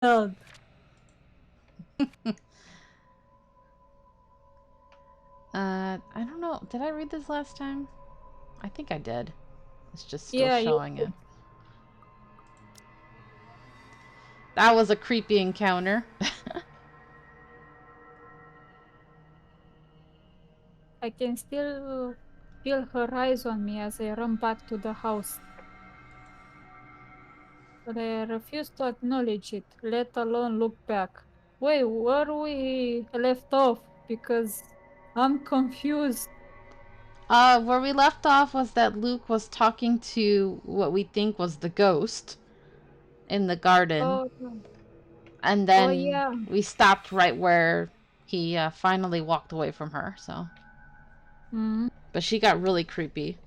No, I don't know. Did I read this last time? I think I did. It's just still yeah, you showing it. That was a creepy encounter. I can still feel her eyes on me as I run back to the house. But I refuse to acknowledge it, let alone look back. Wait, where we left off? Because I'm confused. Where we left off was that Luke was talking to what we think was the ghost in the garden, Oh, and oh then yeah. we stopped right where he finally walked away from her. So, Mm, but she got really creepy.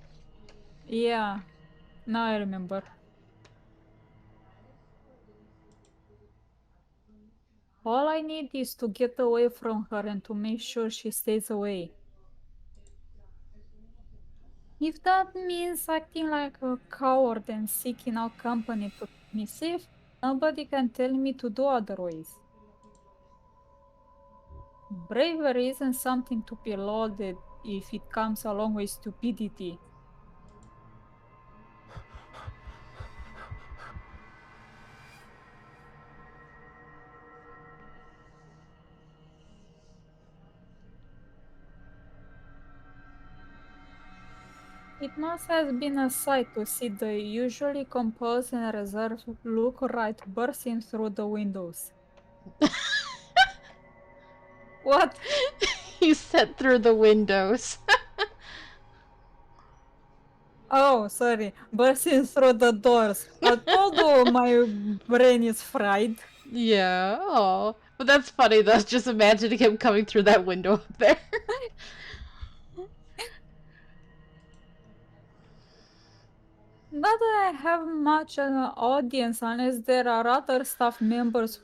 yeah. Now I remember. All I need is to get away from her and to make sure she stays away. If that means acting like a coward and seeking out company to keep me safe, nobody can tell me to do otherwise. Bravery isn't something to be lauded if it comes along with stupidity. It must have been a sight to see the usually composed and reserved look right bursting through the windows. What? He said through the windows. Oh, sorry, bursting through the doors. I told you my brain is fried. Yeah. Oh, but that's funny though. Just imagining him coming through that window up there. Not that I have much an audience unless there are other staff members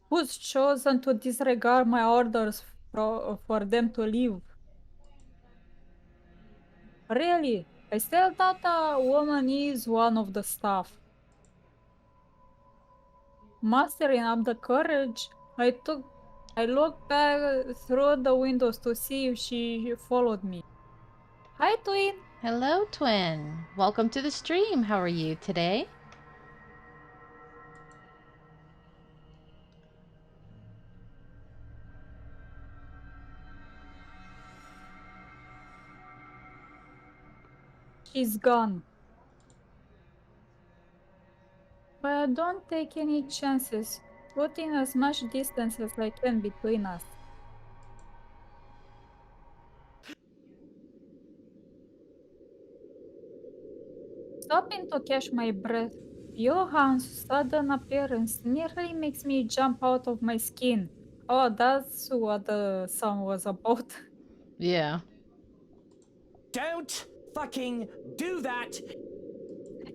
who's chosen to disregard my orders for them to leave. Really, I still thought a woman is one of the staff. Mustering up the courage, I looked back through the windows to see if she followed me. Hi, Twin. Hello, twin. Welcome to the stream. How are you today? She's gone. But don't take any chances. Putting as much distance as I can between us. Stopping to catch my breath. Johan's sudden appearance nearly makes me jump out of my skin. Oh, that's what the song was about. Yeah. Don't fucking do that!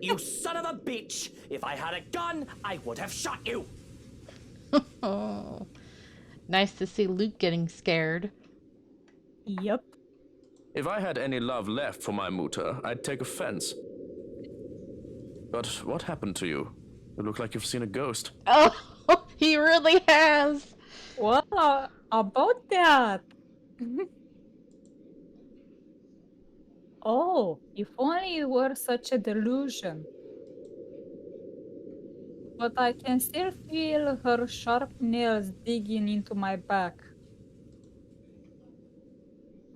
You son of a bitch! If I had a gun, I would have shot you! Oh, nice to see Luke getting scared. Yep. If I had any love left for my Mutter, I'd take offense. But what happened to you? You look like you've seen a ghost. Oh, he really has. What about that? Oh, if only it were such a delusion. But I can still feel her sharp nails digging into my back.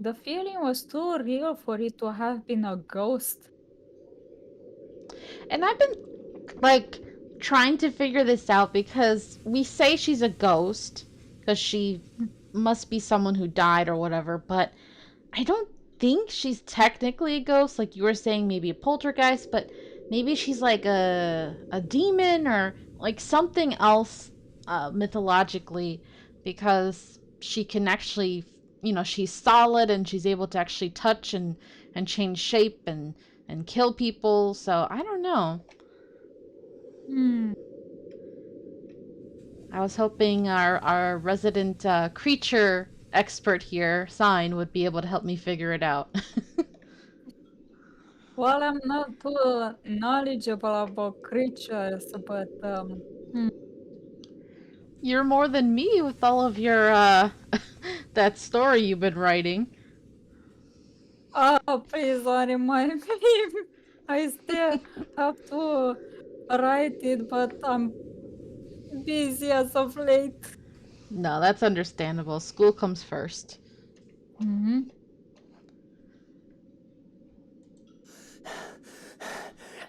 The feeling was too real for it to have been a ghost. And I've been like trying to figure this out because we say she's a ghost because she must be someone who died or whatever, but I don't think she's technically a ghost like you were saying, maybe a poltergeist, but maybe she's like a demon or like something else mythologically, because she can actually, she's solid and she's able to actually touch and change shape and kill people. So I don't know. Hmm. I was hoping our resident creature expert here, Sign, would be able to help me figure it out. Well, I'm not too knowledgeable about creatures, but hmm. You're more than me with all of your, that story you've been writing. Oh, please don't remind me. I still have to write it, but I'm busy as of late. No, that's understandable. School comes first. Mm-hmm.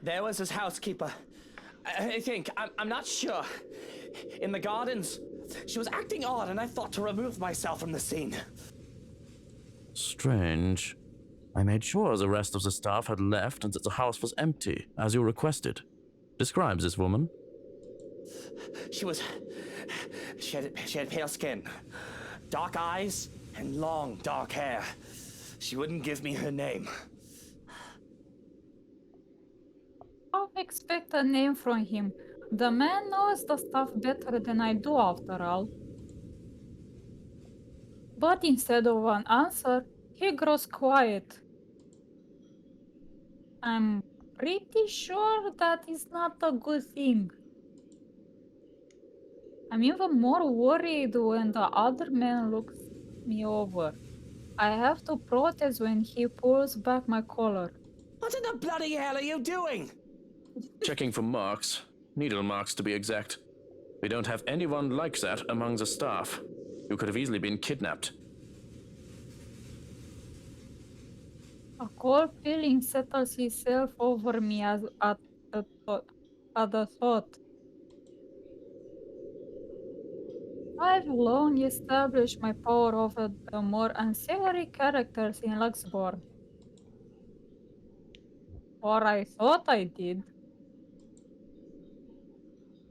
There was his housekeeper. I think, I'm not sure. In the gardens. She was acting odd, and I thought to remove myself from the scene. Strange. I made sure the rest of the staff had left and that the house was empty, as you requested. Describe this woman. She had pale skin, dark eyes, and long dark hair. She wouldn't give me her name. I'll expect a name from him. The man knows the stuff better than I do, after all. But instead of an answer, he grows quiet. I'm pretty sure that is not a good thing. I'm even more worried when the other man looks me over. I have to protest when he pulls back my collar. What in the bloody hell are you doing? Checking for marks. Needle marks, to be exact. We don't have anyone like that among the staff. You could have easily been kidnapped. A cold feeling settles itself over me at the thought. I've long established my power over the more unsavory characters in Luxborn. Or I thought I did.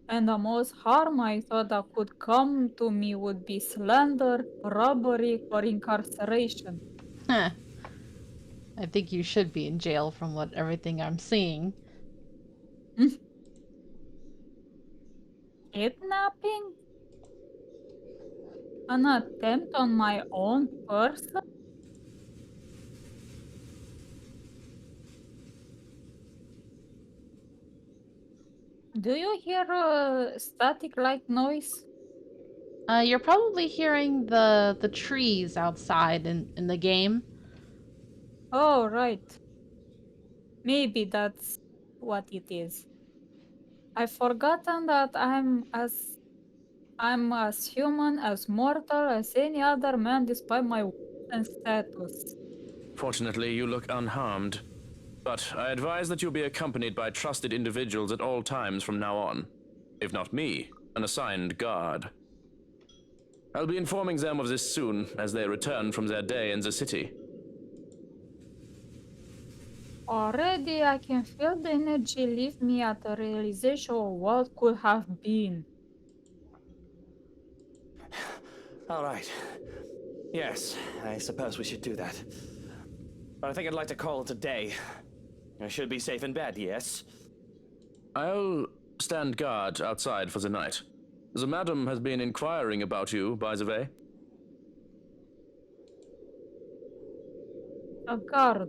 And the most harm I thought that could come to me would be slander, robbery, or incarceration. Huh. I think you should be in jail from everything I'm seeing. Kidnapping? An attempt on my own person? Do you hear a static-like noise? You're probably hearing the trees outside in the game. Oh, right. Maybe that's what it is. I've forgotten that I'm as human, as mortal as any other man despite my wealth and status. Fortunately, you look unharmed. But I advise that you be accompanied by trusted individuals at all times from now on. If not me, an assigned guard. I'll be informing them of this soon, as they return from their day in the city. Already I can feel the energy leave me at the realization of what could have been. All right. Yes, I suppose we should do that. But I think I'd like to call it a day. I should be safe in bed, yes? I'll stand guard outside for the night. The madam has been inquiring about you, by the way. A guard.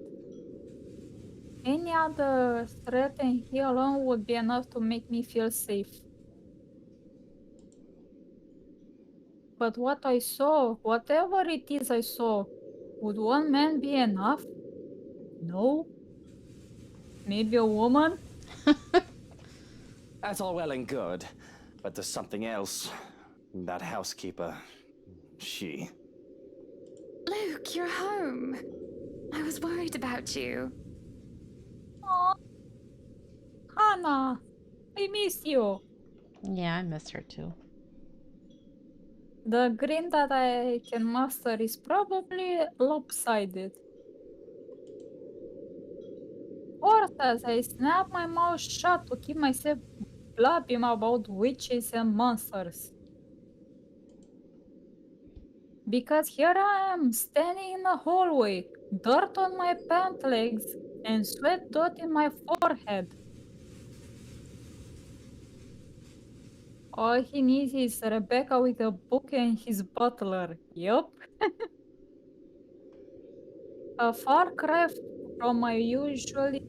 Any other threat and he alone would be enough to make me feel safe. But what I saw, whatever it is I saw, would one man be enough? No? Maybe a woman? That's all well and good, but there's something else. That housekeeper, she... Luke, you're home. I was worried about you. Aw. Hannah, I miss you. Yeah, I miss her too. The grin that I can master is probably lopsided. Or as I snap my mouth shut to keep myself blabbing about witches and monsters. Because here I am, standing in the hallway, dirt on my pant legs, and sweat dotting my forehead. All he needs is Rebecca with a book and his butler. Yup. A far cry from my usually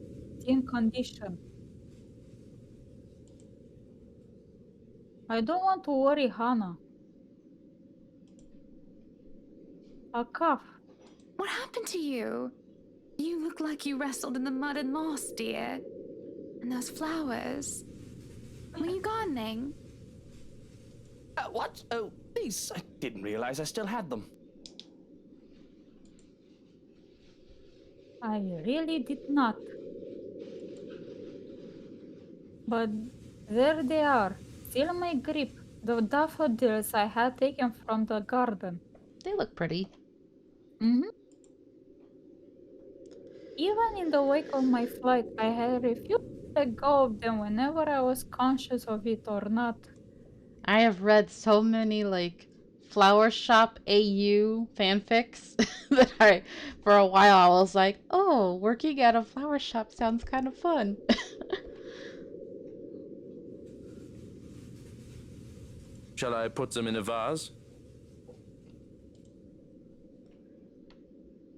thin condition. I don't want to worry Hannah. A cough. What happened to you? You look like you wrestled in the mud and lost, dear. And those flowers. Were you gardening? What? Oh, these. I didn't realize I still had them. I really did not. But there they are, still in my grip. The daffodils I had taken from the garden. They look pretty. Mm-hmm. Even in the wake of my flight, I had refused to let go of them whenever I was conscious of it or not. I have read so many like flower shop AU fanfics that for a while I was like, oh, working at a flower shop sounds kind of fun. Shall I put them in a vase?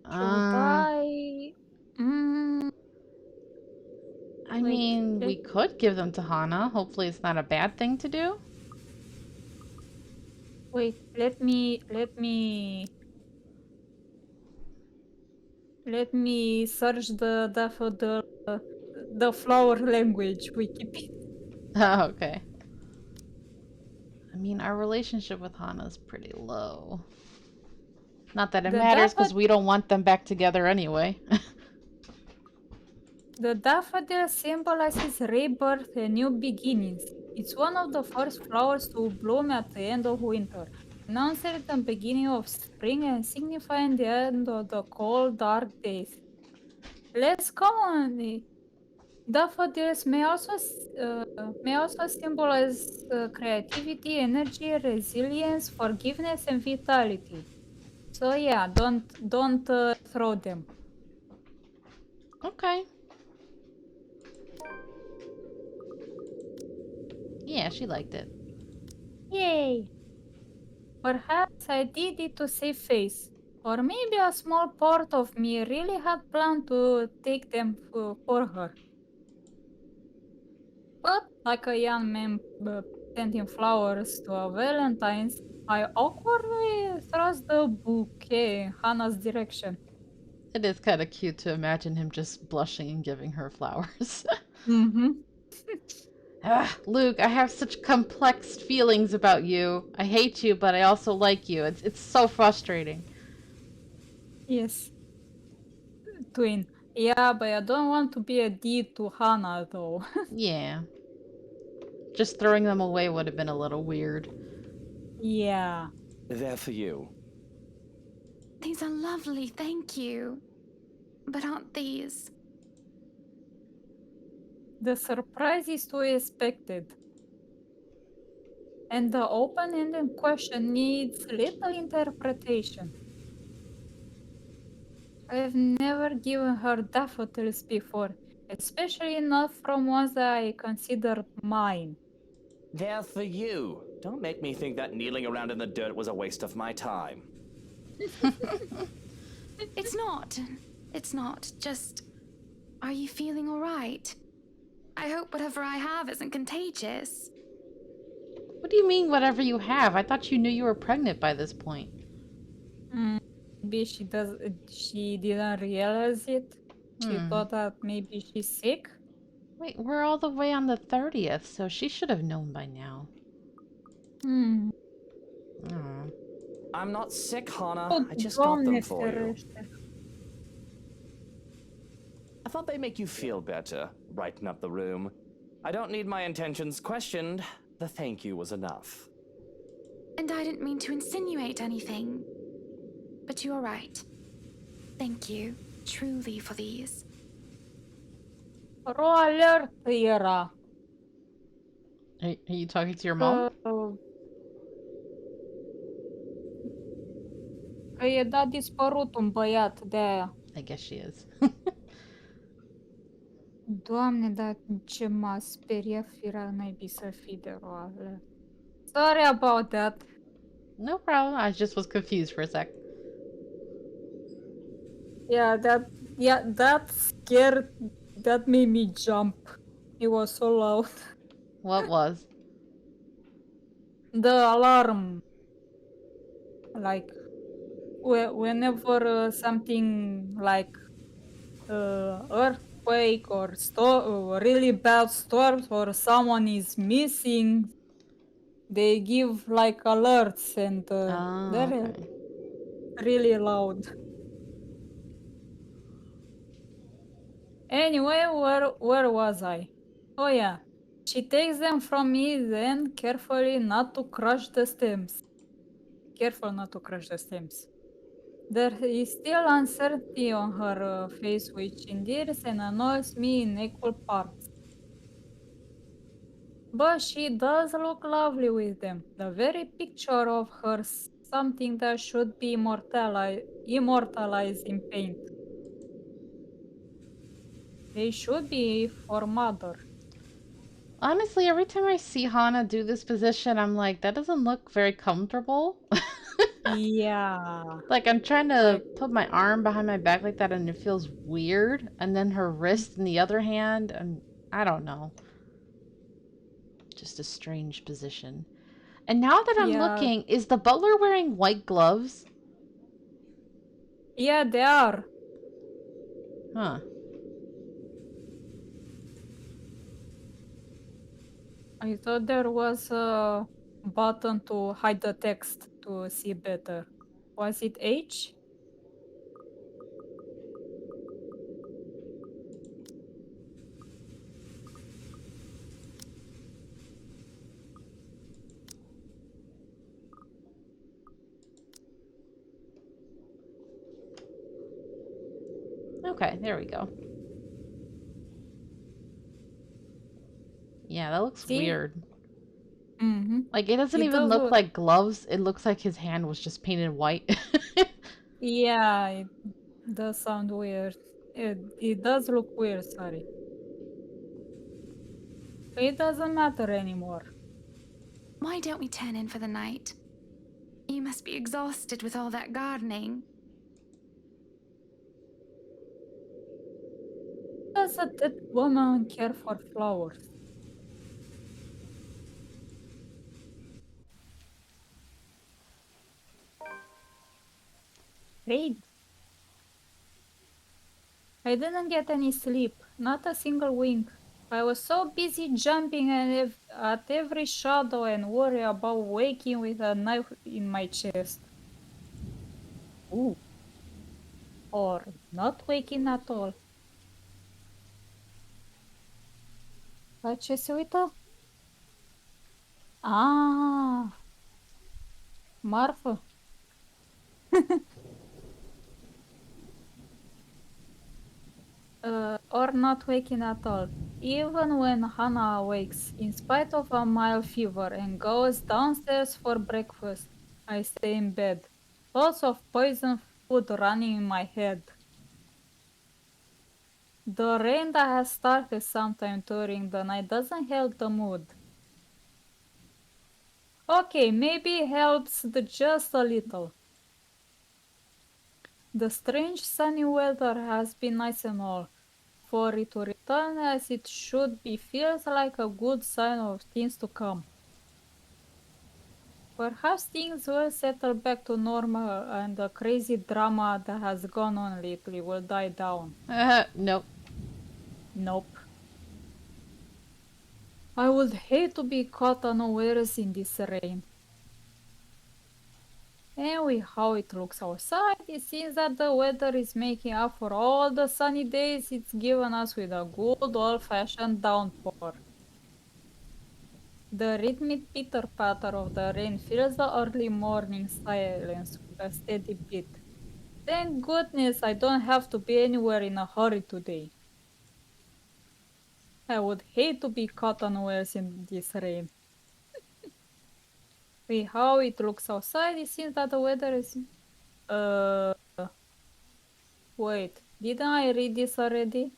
Should I? I Wait, mean, let- we could give them to Hana. Hopefully it's not a bad thing to do. Wait, let me search the daffodil, the flower language Wikipedia. Oh, okay. I mean, our relationship with Hana is pretty low. Not that it The matters because daffod- we don't want them back together anyway. The daffodil symbolizes rebirth and new beginnings. It's one of the first flowers to bloom at the end of winter, announcing the beginning of spring and signifying the end of the cold, dark days. Less commonly, daffodils may also symbolize creativity, energy, resilience, forgiveness, and vitality. So yeah, don't throw them. Okay. Yeah, she liked it. Yay! Perhaps I did it to save face. Or maybe a small part of me really had planned to take them for her. But like a young man sending flowers to a Valentine's, I awkwardly thrust the bouquet in Hannah's direction. It is kind of cute to imagine him just blushing and giving her flowers. Mm-hmm. Luke, I have such complex feelings about you. I hate you, but I also like you. It's so frustrating. Yes. Twin. Yeah, but I don't want to be a deed to Hannah though. Yeah. Just throwing them away would have been a little weird. Yeah. They're for you. These are lovely, thank you. But aren't these? The surprise is to be expected. And the open-ended question needs little interpretation. I've never given her daffodils before, especially not from ones that I considered mine. They're for you. Don't make me think that kneeling around in the dirt was a waste of my time. It's not. It's not. Just. Are you feeling alright? I hope whatever I have isn't contagious. What do you mean, whatever you have? I thought you knew you were pregnant by this point. Maybe she didn't realize it. She thought that maybe she's sick. Wait, we're all the way on the 30th, so she should have known by now. Aw. I'm not sick, Hana. Oh, I just got them Doamne for you. ferește. I thought they'd make you feel better, brighten up the room. I don't need my intentions questioned. The thank you was enough. And I didn't mean to insinuate anything. But you are right. Thank you, truly, for these. Ro alert era. Are you talking to your mom? Că e dat dispărut un băiat de aia. I guess she is. Doamne, dar ce m-a speriat firea naibii să fii de ro alert. Sorry about that. No problem. I just was confused for a sec. Yeah, that scared, that made me jump. It was so loud. What was? the alarm, like whenever something like earthquake or really bad storms or someone is missing, they give like alerts and Oh, they're okay. really loud. Anyway, where was I? Oh yeah. She takes them from me then carefully not to crush the stems. Careful not to crush the stems. There is still uncertainty on her face which endears and annoys me in equal parts. But she does look lovely with them. The very picture of her something that should be immortalized in paint. They should be for mother. Honestly, every time I see Hana do this position, I'm like, that doesn't look very comfortable. Yeah. Like, I'm trying to Like, put my arm behind my back like that and it feels weird. And then her wrist in the other hand, and I don't know. Just a strange position. And now that I'm yeah. looking, is the butler wearing white gloves? Yeah, they are. Huh. I thought there was a button to hide the text to see better. Was it H? Okay, there we go. Yeah, that looks See? weird. Mm-hmm. Like, it doesn't It even does look look. like gloves. It looks like his hand was just painted white. Yeah, it does sound weird. It does look weird, sorry. It doesn't matter anymore. Why don't we turn in for the night? You must be exhausted with all that gardening. Does a dead woman care for flowers? Read. I didn't get any sleep, not a single wink. I was so busy jumping at every shadow and worry about waking with a knife in my chest. Ooh. Or not waking at all. La ce se uită? Ah, marfă. Or not waking at all. Even when Hannah awakes, in spite of a mild fever, and goes downstairs for breakfast, I stay in bed. Thoughts of poison food running in my head. The rain that has started sometime during the night doesn't help the mood. Okay, maybe it helps just a little. The strange sunny weather has been nice and all. For it to return as it should be feels like a good sign of things to come. Perhaps things will settle back to normal and the crazy drama that has gone on lately will die down. Nope. Nope. I would hate to be caught unawares in this rain. And with how it looks outside, it seems that the weather is making up for all the sunny days it's given us with a good old-fashioned downpour. The rhythmic pitter-patter of the rain fills the early morning silence with a steady beat. Thank goodness I don't have to be anywhere in a hurry today. I would hate to be caught unawares in this rain. With how it looks outside, it seems that the weather is... Uh... Wait, didn't I read this already?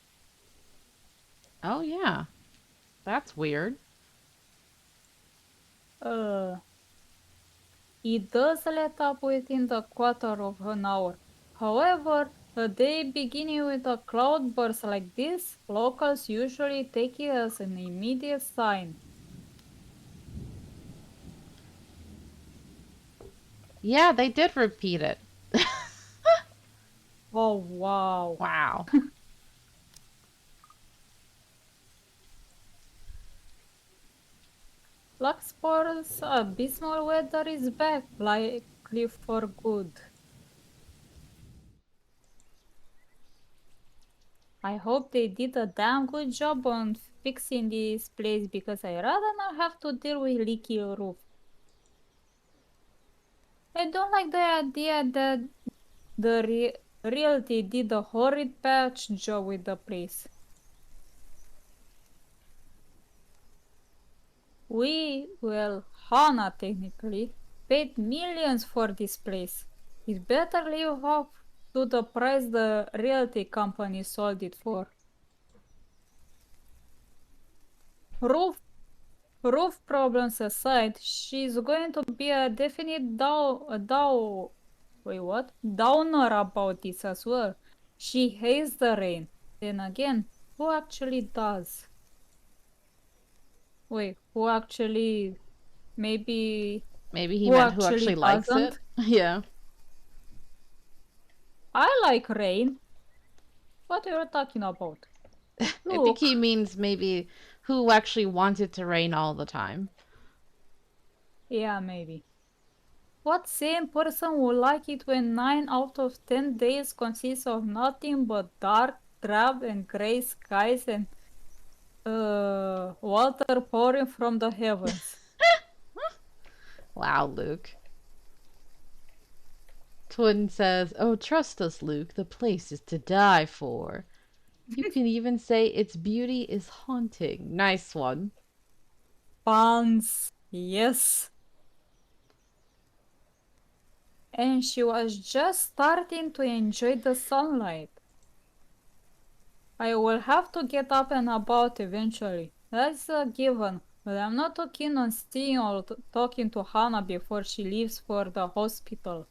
Oh, yeah. That's weird. It does let up within the quarter of an hour. However, a day beginning with a cloudburst like this, locals usually take it as an immediate sign. Yeah, they did repeat it. Oh, wow. Wow. Luxport's abysmal weather is back, likely for good. I hope they did a damn good job on fixing this place because I'd rather not have to deal with leaky roof. I don't like the idea that the realty did a horrid patch job with the place. Well, Hana technically, paid millions for this place. It better live up to the price the realty company sold it for. Roof Roof problems aside, she's going to be a definite wait, what? Downer about this as well. She hates the rain. Then again, who actually does? Wait, who actually, maybe, Maybe he who meant who actually actually likes it. doesn't? Yeah. I like rain. What are you talking about? I think he Look, means maybe who actually wants it to rain all the time. yeah, maybe. What sane person would like it when 9 out of 10 days consist of nothing but dark, drab, and gray skies and water pouring from the heavens? Wow, Luke. Twin says, "Oh, trust us, Luke. The place is to die for." You can even say its beauty is haunting. Nice one. Puns, yes. And she was just starting to enjoy the sunlight. I will have to get up and about eventually. That's a given, but I'm not too keen on seeing or talking to Hannah before she leaves for the hospital.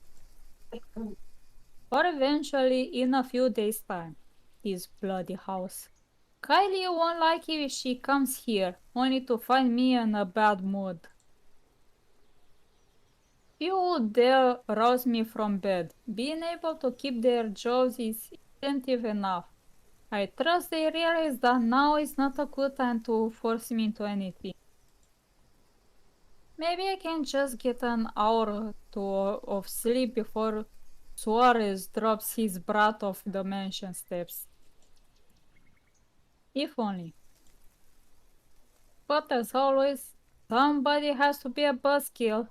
Or eventually, in a few days' time. This bloody house. Kylie won't like it if she comes here, only to find me in a bad mood. Few would dare rouse me from bed. Being able to keep their jobs is incentive enough. I trust they realize that now is not a good time to force me into anything. Maybe I can just get an hour or two of sleep before Suarez drops his brat off the mansion steps. If only. But as always, somebody has to be a buzzkill.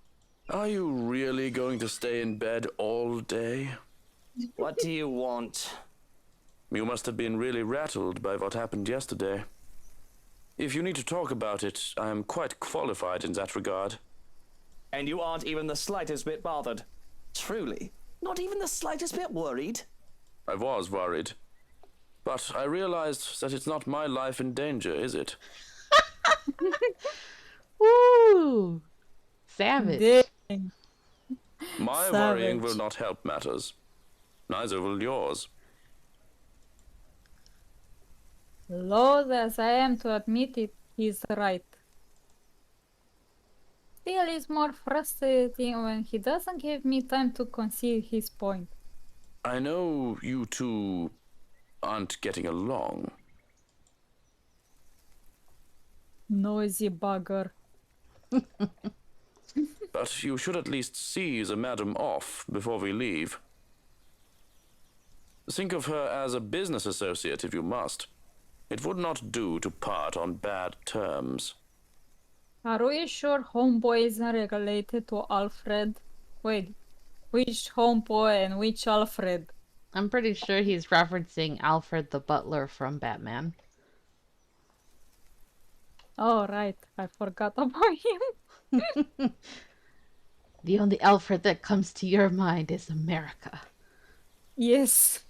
Are you really going to stay in bed all day? What do you want? You must have been really rattled by what happened yesterday. If you need to talk about it, I am quite qualified in that regard. And you aren't even the slightest bit bothered? Truly? Not even the slightest bit worried? I was worried. But I realized that it's not my life in danger, is it? Woo! Savage. Dang, My worrying savage. will not help matters. Neither will yours. Loath as I am to admit it, he's right. Still, it's more frustrating when he doesn't give me time to concede his point. I know you two aren't getting along. Noisy bugger. But you should at least see the madam off before we leave. Think of her as a business associate if you must. It would not do to part on bad terms. Are we sure Homeboy isn't related to Alfred? Wait, which Homeboy and which Alfred? I'm pretty sure he's referencing Alfred the Butler from Batman. Oh, right, I forgot about him. The only Alfred that comes to your mind is America. Yes,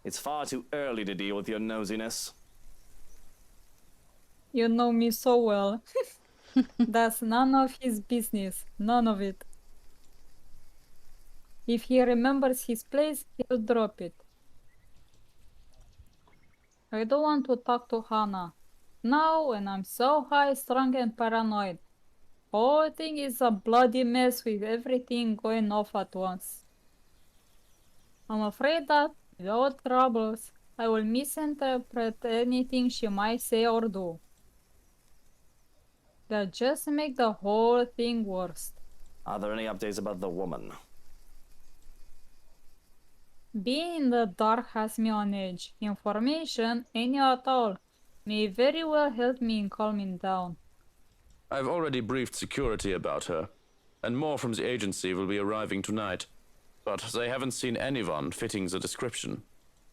It's far too early to deal with your nosiness. you know me so well. That's none of his business, none of it. If he remembers his place, he'll drop it. I don't want to talk to Hannah. Now, when I'm so high, strung, and paranoid. whole thing is a bloody mess with everything going off at once. I'm afraid that without troubles, I will misinterpret anything she might say or do. That just make the whole thing worse. Are there any updates about the woman? Being in the dark has me on edge. Information, any at all, may very well help me in calming down. I've already briefed security about her, and more from the agency will be arriving tonight. But they haven't seen anyone fitting the description.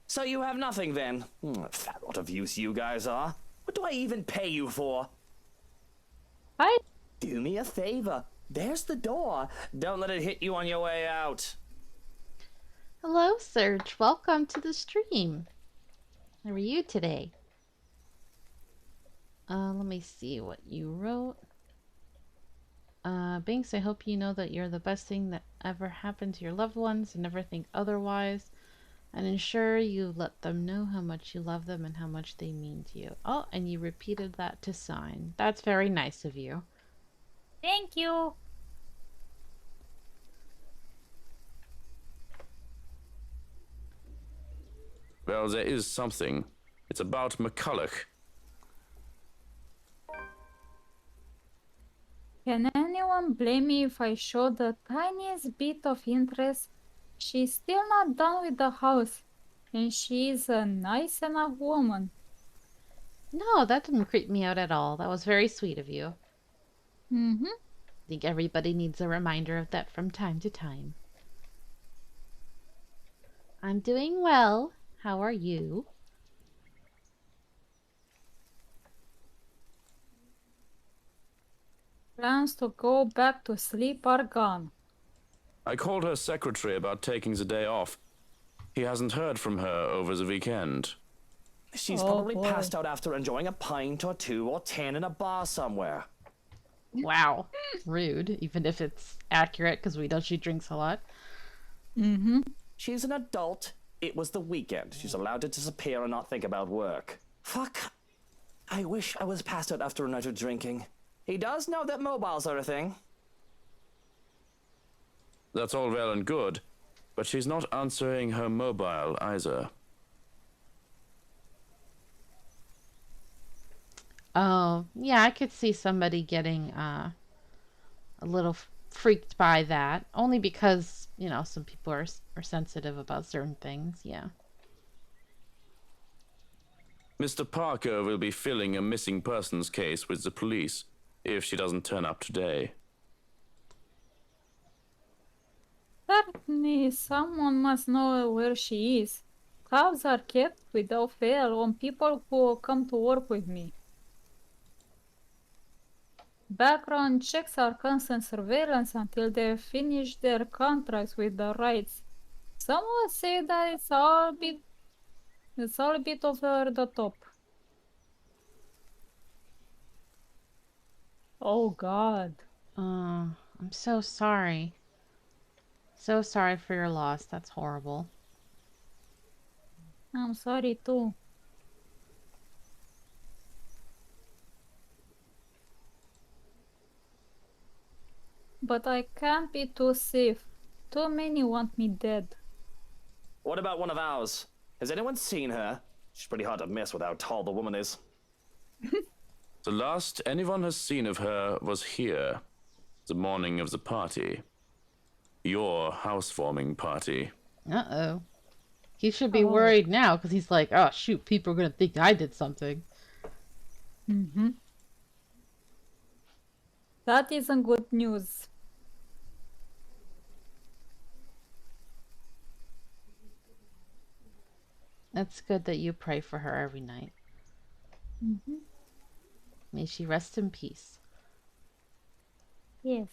So you have nothing then? Fat lot of use you guys are. What do I even pay you for? I Do me a favor. There's the door. Don't let it hit you on your way out. Hello, Serge. Welcome to the stream. How are you today? Let me see what you wrote. Binks, I hope you know that you're the best thing that ever happened to your loved ones and never think otherwise. And ensure you let them know how much you love them and how much they mean to you. Oh, and you repeated that to Sign. That's very nice of you. thank you. Well, there is something. It's about McCulloch. Can anyone blame me if I show the tiniest bit of interest? She's still not done with the house, and she is a nice enough woman. No, that didn't creep me out at all. That was very sweet of you. Mm-hmm. I think everybody needs a reminder of that from time to time. I'm doing well. How are you? Plans to go back to sleep are gone. I called her secretary about taking the day off. He hasn't heard from her over the weekend. She's Oh, probably boy. passed out after enjoying a pint or 2 or 10 in a bar somewhere. Wow. Rude, even if it's accurate because we know she drinks a lot. Mm-hmm. She's an adult. It was the weekend. She's allowed to disappear and not think about work. Fuck. I wish I was passed out after a night of drinking. He does know that mobiles are a thing. That's all well and good, but she's not answering her mobile either. Oh, yeah, I could see somebody getting a little freaked by that. Only because, you know, some people are sensitive about certain things, yeah. Mr. Parker will be filling a missing persons case with the police if she doesn't turn up today. Certainly, someone must know where she is. Tabs are kept without fail on people who come to work with me. Background checks are constant surveillance until they finish their contracts with the rights. Some would say that it's all a bit over the top. Oh God. I'm so sorry. So sorry for your loss. That's horrible. I'm sorry too. But I can't be too safe. Too many want me dead. What about one of ours? Has anyone seen her? She's pretty hard to miss with how tall the woman is. The last anyone has seen of her was here, the morning of the party. Your housewarming party. Uh-oh. He should be Oh. worried now because he's like, oh, shoot, people are going to think I did something. Mm-hmm. That isn't good news. It's good that you pray for her every night. Mm-hmm. May she rest in peace. Yes.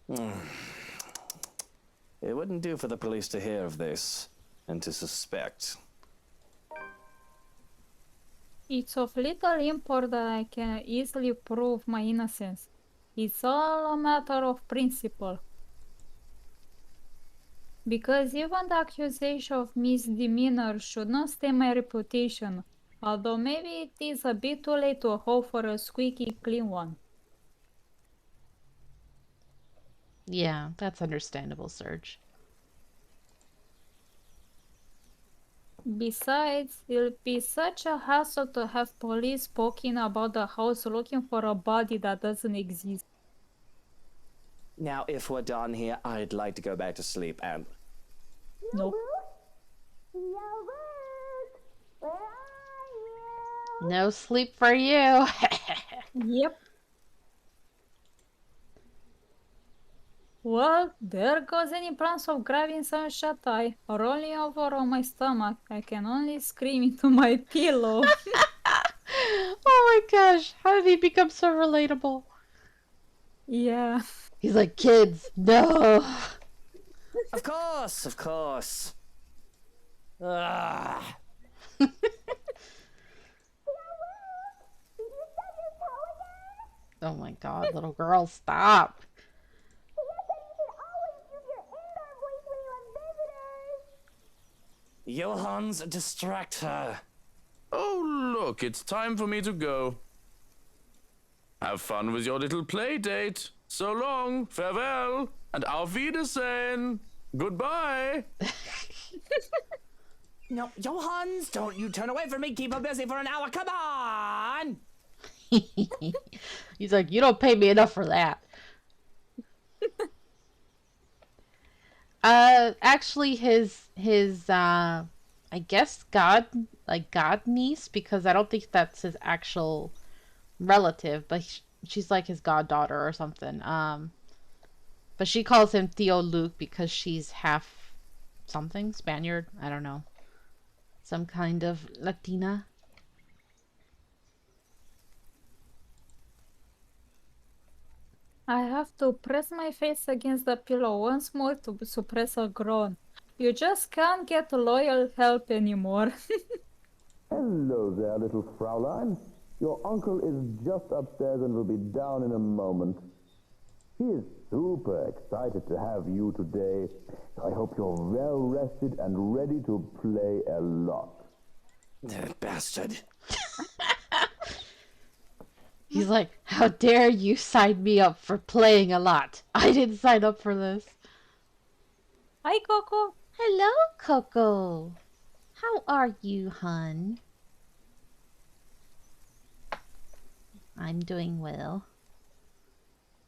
It wouldn't do for the police to hear of this and to suspect. It's of little import that I can easily prove my innocence. It's all a matter of principle. Because even the accusation of misdemeanor should not stain my reputation, although maybe it is a bit too late to hope for a squeaky clean one. Yeah, that's understandable, Serge. Besides, it'll be such a hassle to have police poking about the house looking for a body that doesn't exist. Now, if we're done here, I'd like to go back to sleep and. Nope. No sleep for you. Yep. Well, there goes any plans of grabbing some shut-eye. Rolling over on my stomach, I can only scream into my pillow. Oh my gosh, how did he become so relatable? Yeah. He's like, kids, no. Of course, of course. Ah. Oh my god, little girl, stop. Johans, distract her. Oh, look, it's time for me to go. Have fun with your little play date. So long, farewell, and auf Wiedersehen. Goodbye. No, Johans, don't you turn away from me. Keep her busy for an hour. Come on. He's like, you don't pay me enough for that. Actually his I guess god niece, because I don't think that's his actual relative, but she's like his goddaughter or something. But she calls him Theo Luke because she's half something Spaniard. I don't know, some kind of Latina. I have to press my face against the pillow once more to suppress a groan. You just can't get loyal help anymore. Hello there, little Fraulein. Your uncle is just upstairs and will be down in a moment. He is super excited to have you today. I hope you're well rested and ready to play a lot. Bastard. He's like, how dare you sign me up for playing a lot? I didn't sign up for this. Hi, Coco. Hello, Coco. How are you, hun? I'm doing well.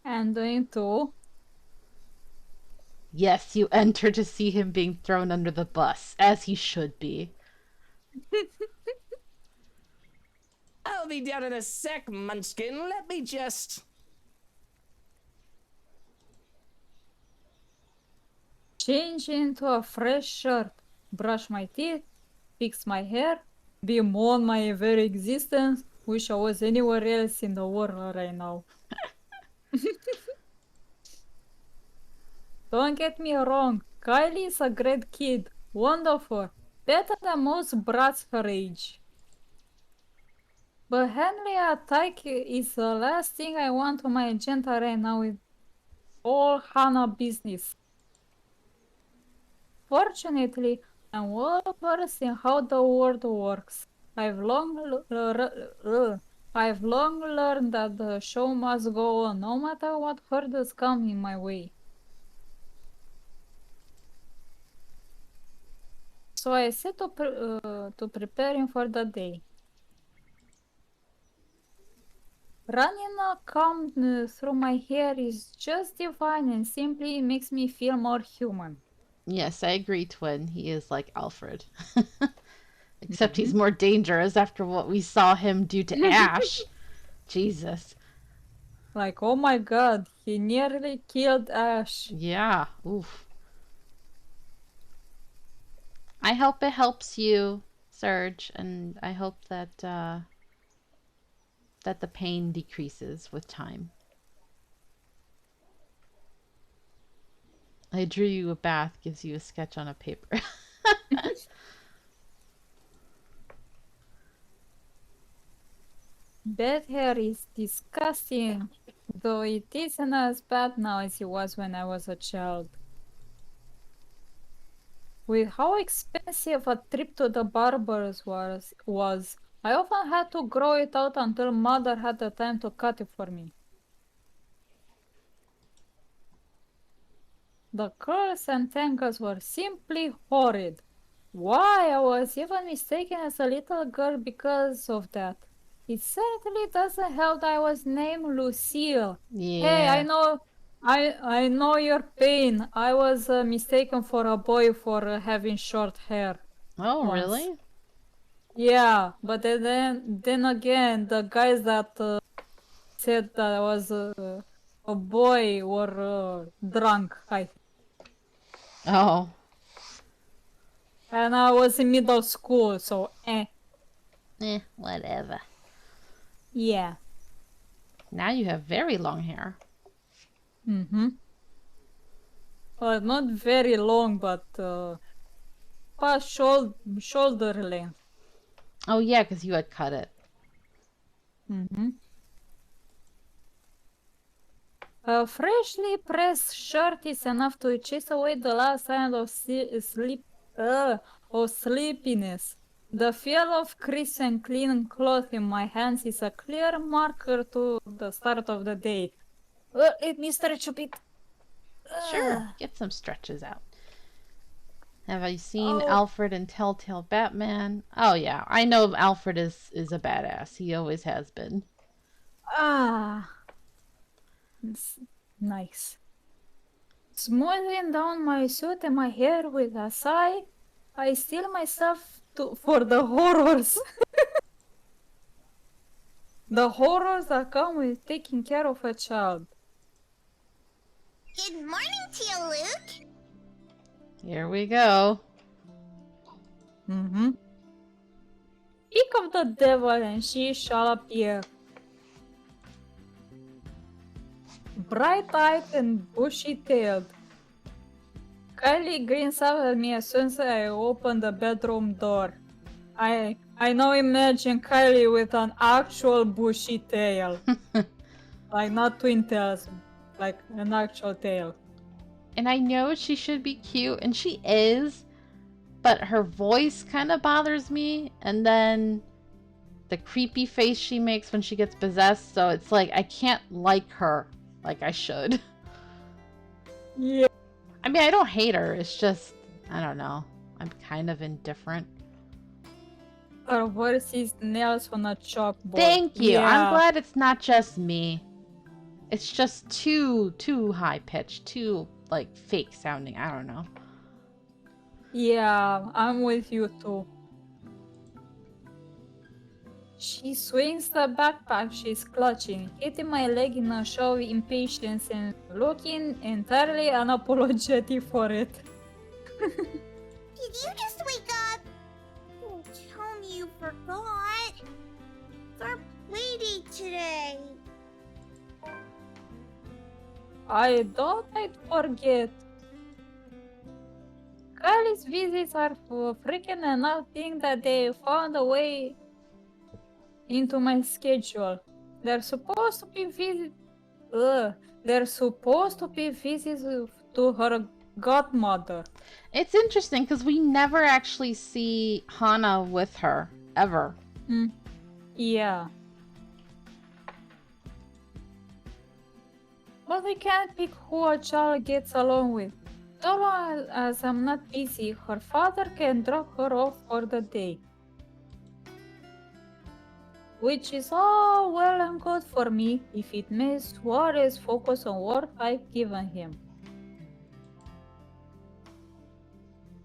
I'm doing too. Yes, you enter to see him being thrown under the bus, as he should be. I'll be down in a sec, Munchkin. Let me just. Change into a fresh shirt, brush my teeth, fix my hair, bemoan my very existence. Wish I was anywhere else in the world right now. Don't get me wrong, Kylie is a great kid, wonderful, better than most brats her age. But handling a tyke is the last thing I want on my agenda right now with all Hana business. Fortunately, I'm well versed in how the world works. I've long learned that the show must go on, no matter what hurdles come in my way. So I set to preparing for the day. Running a comb through my hair is just divine and simply makes me feel more human. Yes, I agree, Twin. He is like Alfred. Except he's more dangerous after what we saw him do to Ash. Jesus. Like, oh my god, he nearly killed Ash. Yeah. Oof. I hope it helps you, Serge, and I hope that that the pain decreases with time. I drew you a bath, gives you a sketch on a paper. Bad hair is disgusting, though it isn't as bad now as it was when I was a child. With how expensive a trip to the barber's was, I often had to grow it out until mother had the time to cut it for me. The curls and tangles were simply horrid. Why, I was even mistaken as a little girl because of that. It certainly doesn't help that I was named Lucille. Hey, Yeah. I know your pain. I was mistaken for a boy for having short hair Oh, once. really? Yeah, but then again, the guys that said that I was a boy were drunk, I think. Oh. And I was in middle school, so Whatever. yeah. Now you have very long hair. Mm-hmm. Well, not very long, but past shoulder length. Oh, yeah, because you had cut it. Mm-hmm. A freshly pressed shirt is enough to chase away the last sign of sleepiness. The feel of crisp and clean cloth in my hands is a clear marker to the start of the day. Let me stretch a bit. Sure, get some stretches out. Have you seen Oh. Alfred in Telltale Batman? Oh yeah, I know Alfred is a badass. He always has been. Ah, it's nice. Smoothing down my suit and my hair with a sigh, I steel myself for the horrors. The horrors that come with taking care of a child. Good morning to you, Luke. Here we go. Mm-hmm. Speak of the devil and she shall appear. Bright-eyed and bushy-tailed. Kylie grins out at me as soon as I open the bedroom door. I now imagine Kylie with an actual bushy tail. Like not twin tails, like an actual tail. And I know she should be cute, and she is, but her voice kind of bothers me, and then the creepy face she makes when she gets possessed, so it's like I can't like her like I should. Yeah. I mean, I don't hate her, it's just, I don't know, I'm kind of indifferent. Her voice is nails on a chalkboard. Thank you. Yeah. I'm glad it's not just me. It's just too high pitched, too like fake sounding. I don't know. Yeah, I'm with you too. She swings the backpack she's clutching, hitting my leg in a show of impatience and looking entirely unapologetic for it. Did you just wake up? Don't tell me you forgot. It's our playdate today. I thought I'd forget. Kylie's visits are freaking enough thing that they found a way into my schedule. They're supposed to be visits to her godmother. It's interesting because we never actually see Hana with her ever. Yeah. But we can't pick who a child gets along with. So long as I'm not busy, her father can drop her off for the day. Which is all well and good for me if it makes Suarez focus on what I've given him.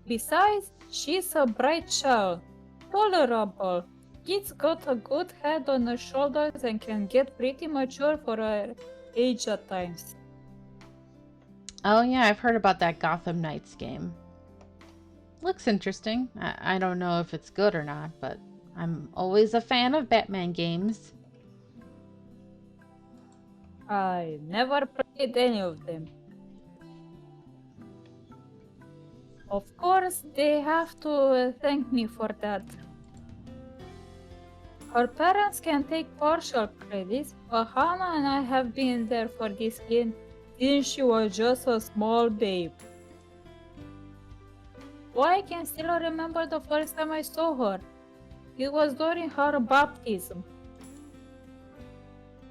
Besides, she's a bright child, tolerable. Kid's got a good head on her shoulders and can get pretty mature for her age at times. Oh yeah, I've heard about that Gotham Knights game. Looks interesting. I don't know if it's good or not, but I'm always a fan of Batman games. I never played any of them. Of course, they have to thank me for that. Her parents can take partial credits, but Hannah and I have been there for this game since she was just a small babe. Why I can still remember the first time I saw her. It was during her baptism.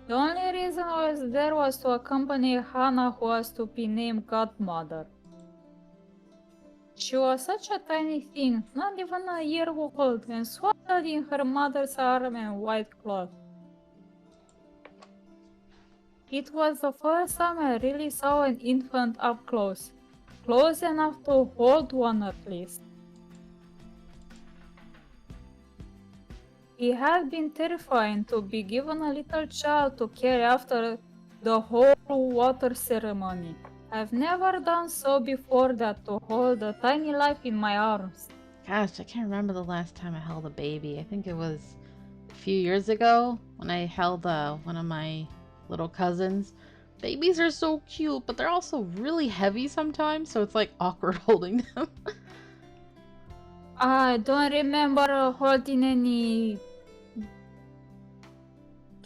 The only reason I was there was to accompany Hannah, who was to be named godmother. She was such a tiny thing, not even a year old, and swaddled in her mother's arm and white cloth. It was the first time I really saw an infant up close. Close enough to hold one at least. It had been terrifying to be given a little child to carry after the whole water ceremony. I've never done so before that, to hold a tiny life in my arms. Gosh, I can't remember the last time I held a baby. I think it was a few years ago when I held one of my little cousins. Babies are so cute, but they're also really heavy sometimes, so it's like awkward holding them. I don't remember holding any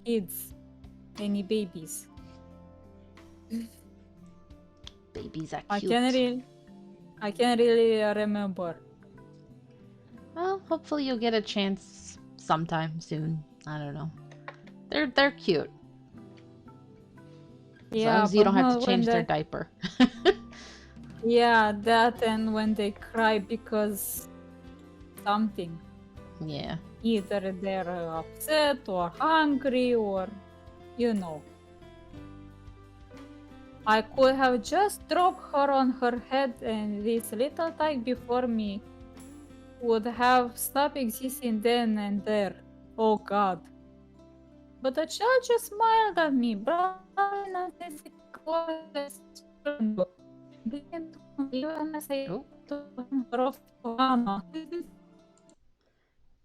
kids, any babies. Babies are I cute. can't really remember. Well, hopefully you'll get a chance sometime soon. I don't know. They're cute. As long as you don't have to change their diaper. Yeah, that, and when they cry because something. Yeah. Either they're upset or hungry or, you know. I could have just dropped her on her head and this little tyke before me would have stopped existing then and there. Oh God. But the child just smiled at me,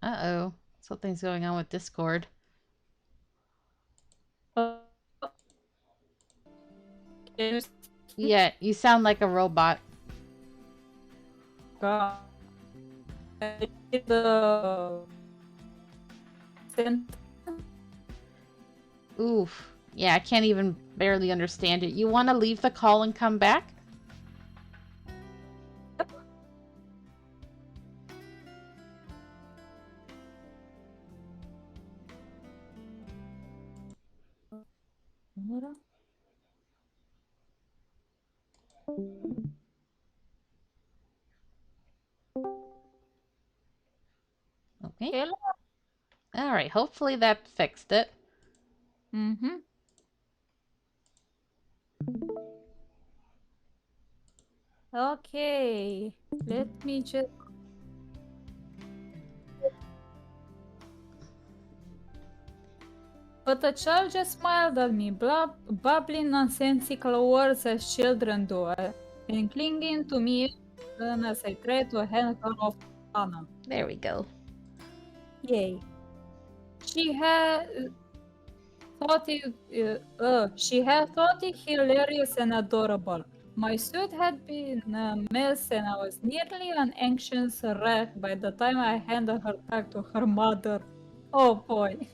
Uh-oh. Something's going on with Discord. Yeah, you sound like a robot. Oof. Yeah, I can't even barely understand it. You want to leave the call and come back? Okay. Hello. Alright, hopefully that fixed it. Mm-hmm. Okay, let me just... But the child just smiled at me, babbling nonsensical words as children do, and clinging to me as I tried to hand her off to Anna. There we go. Yay. She had thought it hilarious and adorable. My suit had been a mess and I was nearly an anxious wreck by the time I handed her back to her mother. Oh boy.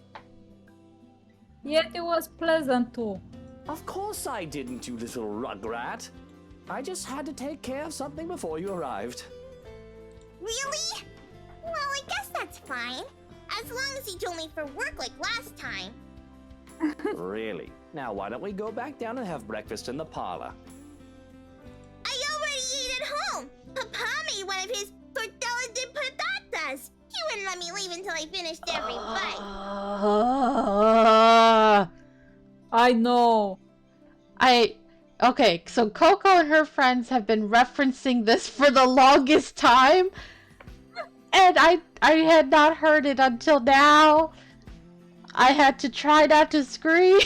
Yet it was pleasant too. Of course I didn't, you little rugrat. I just had to take care of something before you arrived. Really? Well, I guess that's fine. As long as he told me for work like last time. Really? Now why don't we go back down and have breakfast in the parlor? I already ate at home. Papa made one of his tortilla de patatas. He wouldn't let me leave until I finished every bite. I know. Okay, so Coco and her friends have been referencing this for the longest time. And I had not heard it until now. I had to try not to scream.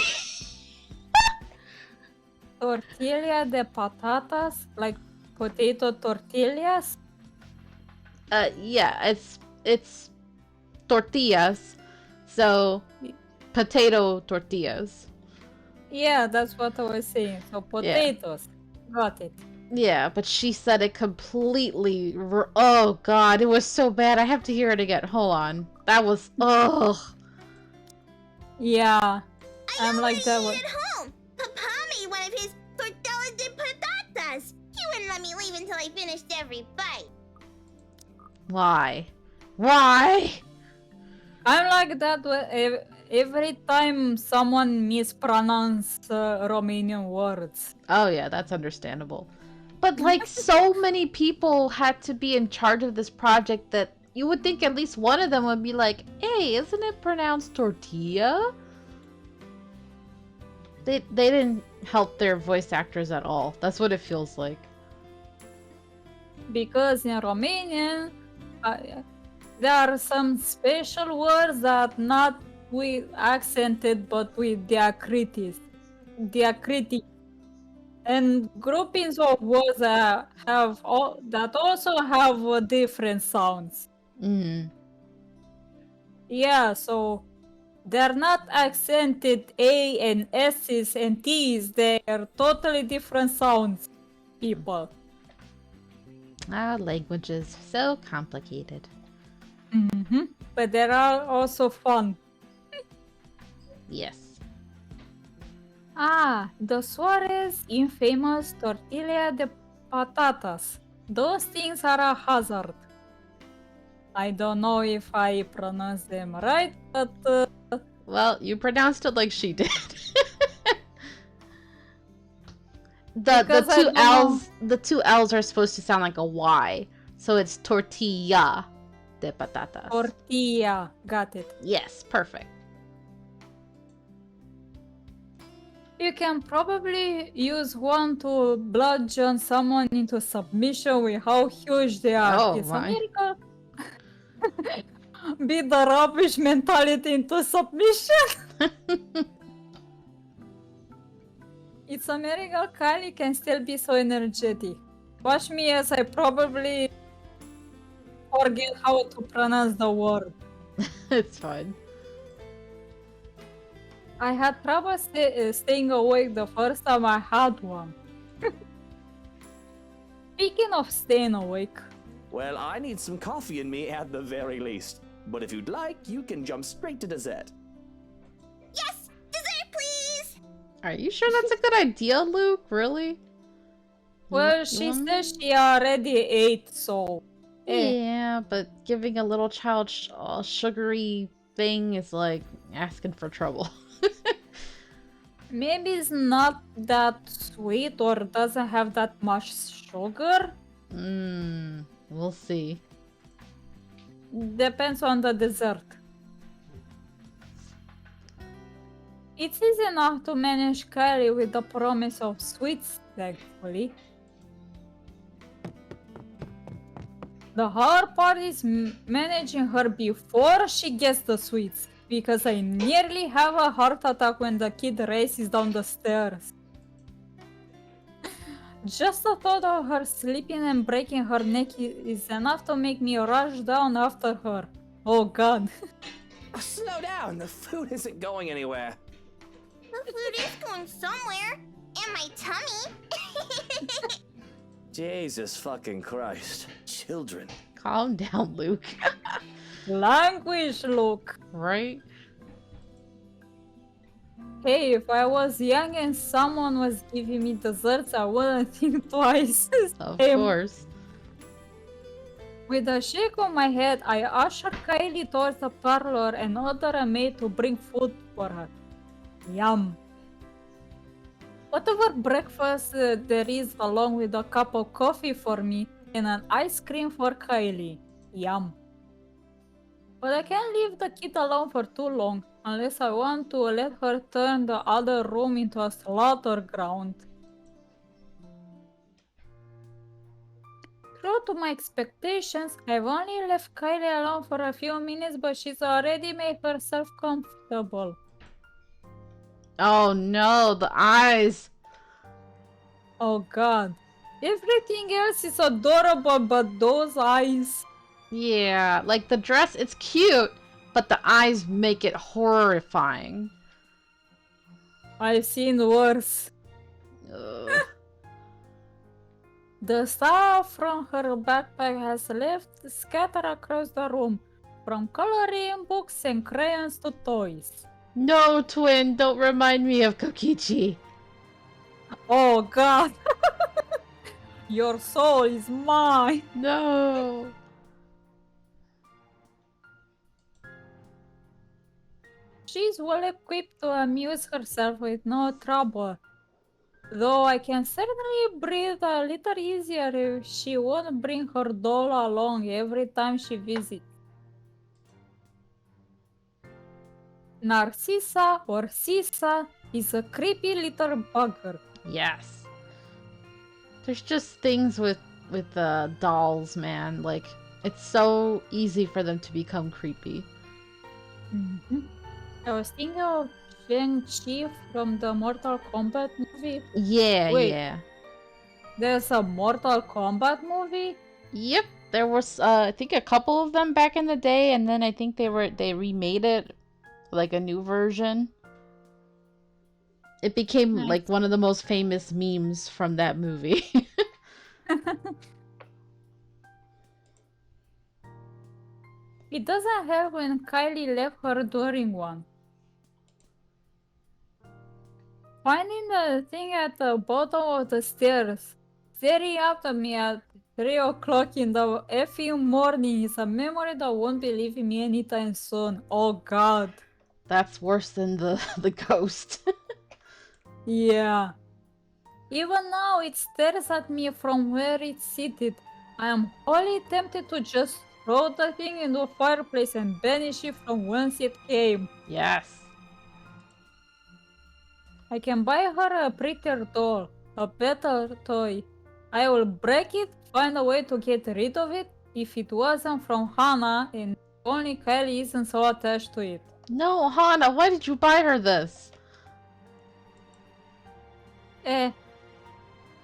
Tortilla de patatas, like potato tortillas. Yeah, it's tortillas. So potato tortillas. Yeah, that's what I was saying. So potatoes. Got it. Yeah, but she said it completely. Oh God, it was so bad. I have to hear it again. Hold on. That was ugh. Yeah, I'm I like that already one. ate at home. Papa made one of his tortilla de patatas. He wouldn't let me leave until I finished every bite. Why? Why? I'm like that every time someone mispronounces Romanian words. Oh yeah, that's understandable. but like so many people had to be in charge of this project that you would think at least one of them would be like, hey, isn't it pronounced tortilla? They didn't help their voice actors at all. That's what it feels like. Because in Romanian, there are some special words that not with accented but with diacritics. And groupings of words that also have different sounds. Mm. Yeah, so they're not accented A and S's and T's. They're totally different sounds, people. Language is so complicated. Mm-hmm. But they are also fun. Yes. The Suarez infamous tortilla de patatas. Those things are a hazard. I don't know if I pronounce them right, but Well, you pronounced it like she did. the Because I two don't know. L's are supposed to sound like a Y. So it's tortilla de patatas. tortilla. Got it. Yes, perfect. You can probably use one to bludgeon someone into submission with how huge they are. Oh, It's my. a miracle. Beat the rubbish mentality into submission. It's a miracle Kylie can still be so energetic. Watch me as I probably forget how to pronounce the word. It's fine. I had trouble staying awake the first time I had one. Speaking of staying awake, Well, I need some coffee in me at the very least. But if you'd like, you can jump straight to dessert. Yes, dessert, please. Are you sure that's a good idea, Luke? Really? well, You she want says she already ate, so Yeah, but giving a little child a sugary thing is like asking for trouble. maybe it's not that sweet or doesn't have that much sugar. We'll see. Depends on the dessert. It's easy enough to manage Kylie with the promise of sweets, thankfully. The hard part is managing her before she gets the sweets, because I nearly have a heart attack when the kid races down the stairs. Just the thought of her slipping and breaking her neck is enough to make me rush down after her. Oh god. Oh, slow down, the food isn't going anywhere. The food is going somewhere. In my tummy. Jesus fucking Christ. Children. Calm down, Luke. Language, look. Right? Hey, if I was young and someone was giving me desserts, I wouldn't think twice. Of Same. course. With a shake of my head, I ushered Kylie towards the parlor and ordered a maid to bring food for her. Yum. Whatever breakfast there is, along with a cup of coffee for me and an ice cream for Kylie. Yum. But I can't leave the kid alone for too long, unless I want to let her turn the other room into a slaughter ground. True to my expectations, I've only left Kylie alone for a few minutes, but she's already made herself comfortable. Oh no, the eyes. Oh god. Everything else is adorable, but those eyes. Yeah, like the dress, it's cute, but the eyes make it horrifying. I've seen worse. Ugh. The stuff from her backpack has left scattered across the room, from coloring books and crayons to toys. No, twin, don't remind me of Kokichi. Oh god. Your soul is mine. No. She's well equipped to amuse herself with no trouble. Though I can certainly breathe a little easier if she won't bring her doll along every time she visits. Narcissa or Sissa is a creepy little bugger. Yes. There's just things with dolls, man. Like, it's so easy for them to become creepy. I was thinking of Shang-Chi from the Mortal Kombat movie. Yeah, Wait. yeah. There's a Mortal Kombat movie? Yep. There was I think a couple of them back in the day, and then I think they remade it like a new version. It became Nice. like one of the most famous memes from that movie. It doesn't help when Kylie left her during one. Finding the thing at the bottom of the stairs, staring up at me at 3 o'clock in the effing morning is a memory that won't be leaving me anytime soon. Oh god. That's worse than the ghost. Yeah. Even now it stares at me from where it's seated. I am wholly tempted to just throw the thing into the fireplace and banish it from whence it came. Yes. I can buy her a prettier doll, a better toy. I will break it, find a way to get rid of it if it wasn't from Hannah and only Kylie isn't so attached to it. No, Hana, why did you buy her this?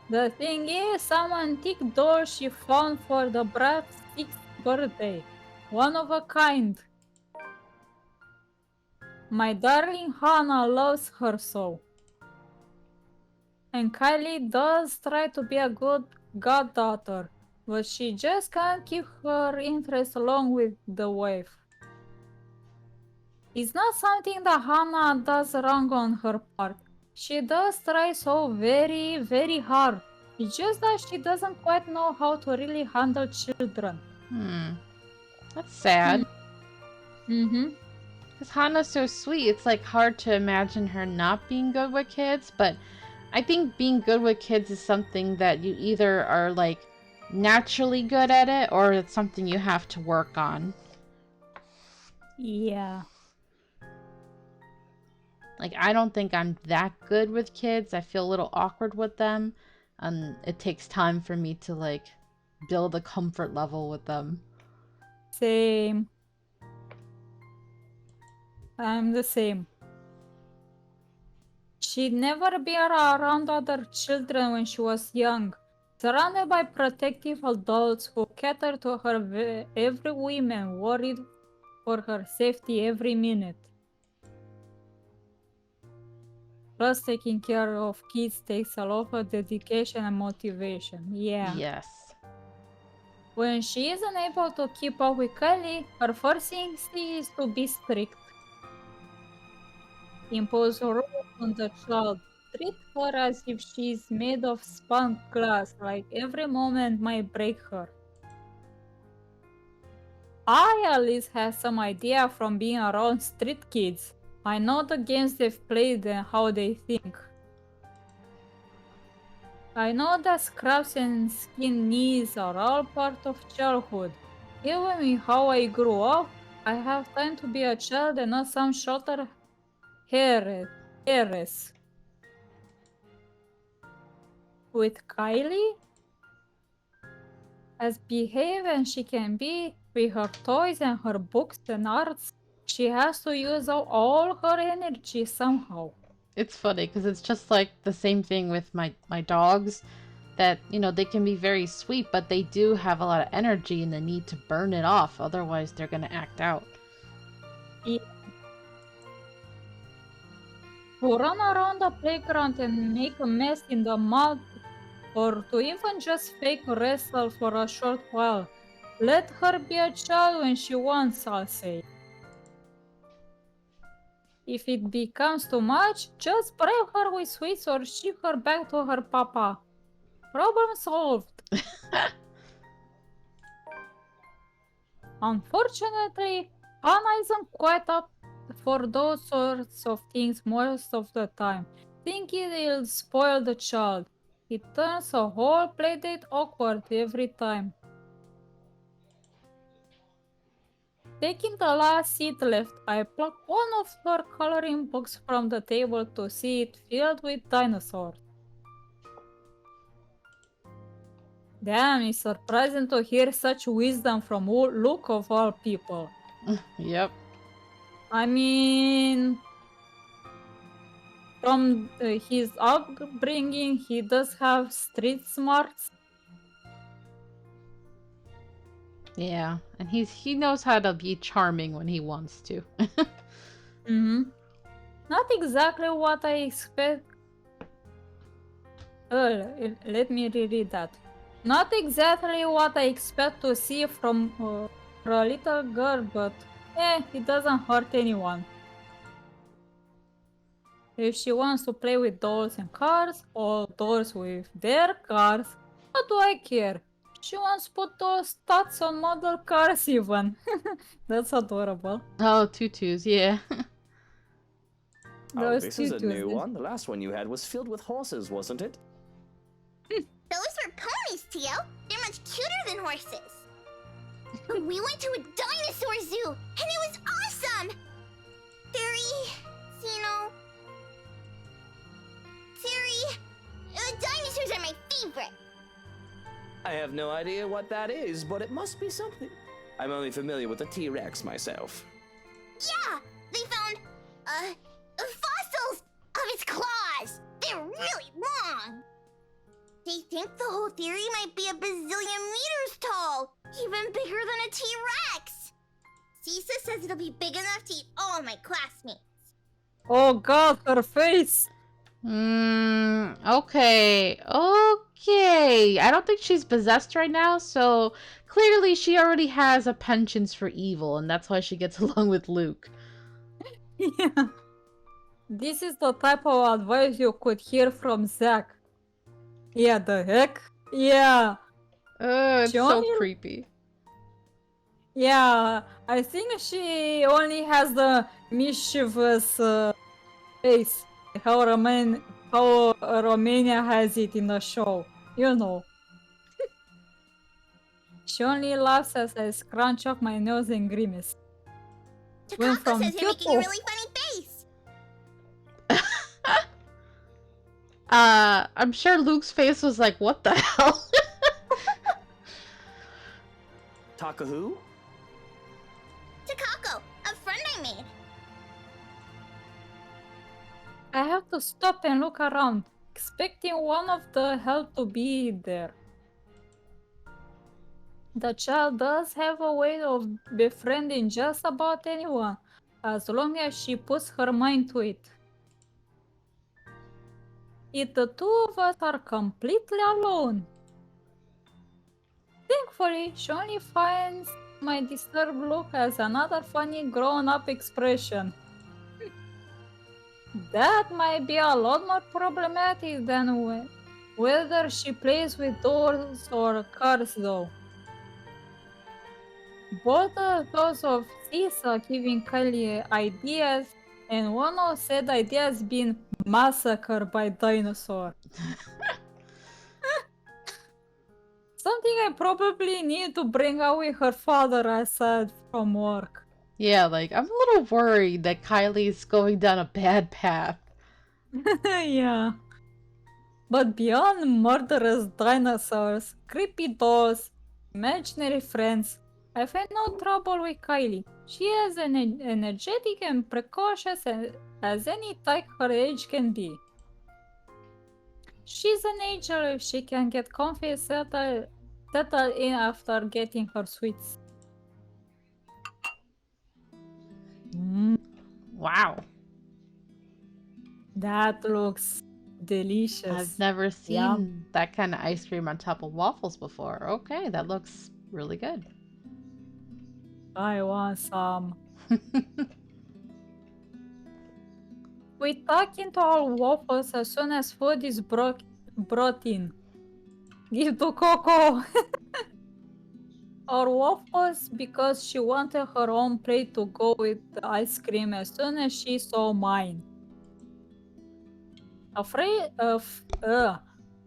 The thing is, some antique doll she found for the brat's 6th birthday. One of a kind. My darling Hannah loves her so. And Kylie does try to be a good goddaughter, but she just can't keep her interest along with the wave. It's not something that Hannah does wrong on her part. She does try so very, very hard. It's just that she doesn't quite know how to really handle children. That's sad. Mm-hmm. Because Hana's so sweet, it's like hard to imagine her not being good with kids, but I think being good with kids is something that you either are like naturally good at it or it's something you have to work on. Yeah. Like, I don't think I'm that good with kids. I feel a little awkward with them, and it takes time for me to like build a comfort level with them. Same. I'm the same. She'd never been around other children when she was young, surrounded by protective adults who catered to her every whim and worried for her safety every minute. Plus, taking care of kids takes a lot of dedication and motivation. Yeah. Yes. When she isn't able to keep up with Kylie, her first instinct is to be strict. Impose rules on the child. Treat her as if she's made of spun glass, like every moment might break her. I at least have some idea from being around street kids. I know the games they've played and how they think. I know that scraps and skin knees are all part of childhood. Even in how I grew up, I have time to be a child and not some shorter heiress. With Kylie, as behaved as she can be, with her toys and her books and arts, she has to use all her energy somehow. It's funny because it's just like the same thing with my dogs, that, you know, they can be very sweet, but they do have a lot of energy and they need to burn it off, otherwise they're gonna act out. Yeah. To run around the playground and make a mess in the mud, or to even just fake wrestle for a short while. Let her be a child when she wants, I'll say. If it becomes too much, just brave her with sweets or ship her back to her papa. Problem solved. Unfortunately, Anna isn't quite up for those sorts of things most of the time. think it'll spoil the child. It turns a whole playdate awkward every time. Taking the last seat left, I plucked one of her coloring books from the table to see it filled with dinosaurs. Damn, it's surprising to hear such wisdom from Luke of all people. Yep. I mean, from his upbringing, he does have street smarts. Yeah, and he knows how to be charming when he wants to. Not exactly what I expect. Let me reread that. Not exactly what I expect to see from a little girl, but it doesn't hurt anyone. If she wants to play with dolls and cars, or dolls with their cars, what do I care? She wants to put those stats on model cars even. That's adorable. Oh, tutus, yeah. Oh, Those this is a new tutus. one. The last one you had was filled with horses, wasn't it? Those were ponies, Tio. They're much cuter than horses. We went to a dinosaur zoo, and it was awesome! Dinosaurs are my favorite. I have no idea what that is, but it must be something. I'm only familiar with the T-Rex myself. Yeah, they found, fossils of its claws. They're really long. They think the whole theory might be a bazillion meters tall, even bigger than a T-Rex. Cisa says it'll be big enough to eat all my classmates. Oh god, her face! Okay. Okay. I don't think she's possessed right now, so clearly she already has a penchant for evil, and that's why she gets along with Luke. Yeah. This is the type of advice you could hear from Zack. Yeah, the heck? Yeah. It's so Johnny? creepy. Yeah, I think she only has the mischievous face. How Romania has it in the show. You know. She only laughs as I scrunch up my nose and grimace. Went Takako from says you're making a Kyoto. really funny face. I'm sure Luke's face was like, what the hell? Takahu? Takako, a friend I made. I have to stop and look around, expecting one of the help to be there. The child does have a way of befriending just about anyone, as long as she puts her mind to it. If the two of us are completely alone. Thankfully, she only finds my disturbed look as another funny grown-up expression. That might be a lot more problematic than whether she plays with dolls or cars though. Both of those of Cisa giving Kylie ideas and one of said ideas being massacred by dinosaur. Something I probably need to bring out with her father aside from work. Yeah, like, I'm a little worried that Kylie's going down a bad path. Yeah. But beyond murderous dinosaurs, creepy dolls, imaginary friends, I find no trouble with Kylie. She is energetic and precocious as any tyke her age can be. She's an angel if she can get comfy and settle in after getting her sweets. Wow. That looks delicious. I've never seen Yum. that kind of ice cream on top of waffles before. Okay, that looks really good. I want some. We tuck into our waffles as soon as food is brought in. Give to Coco! Our waffles because she wanted her own plate to go with the ice cream as soon as she saw mine.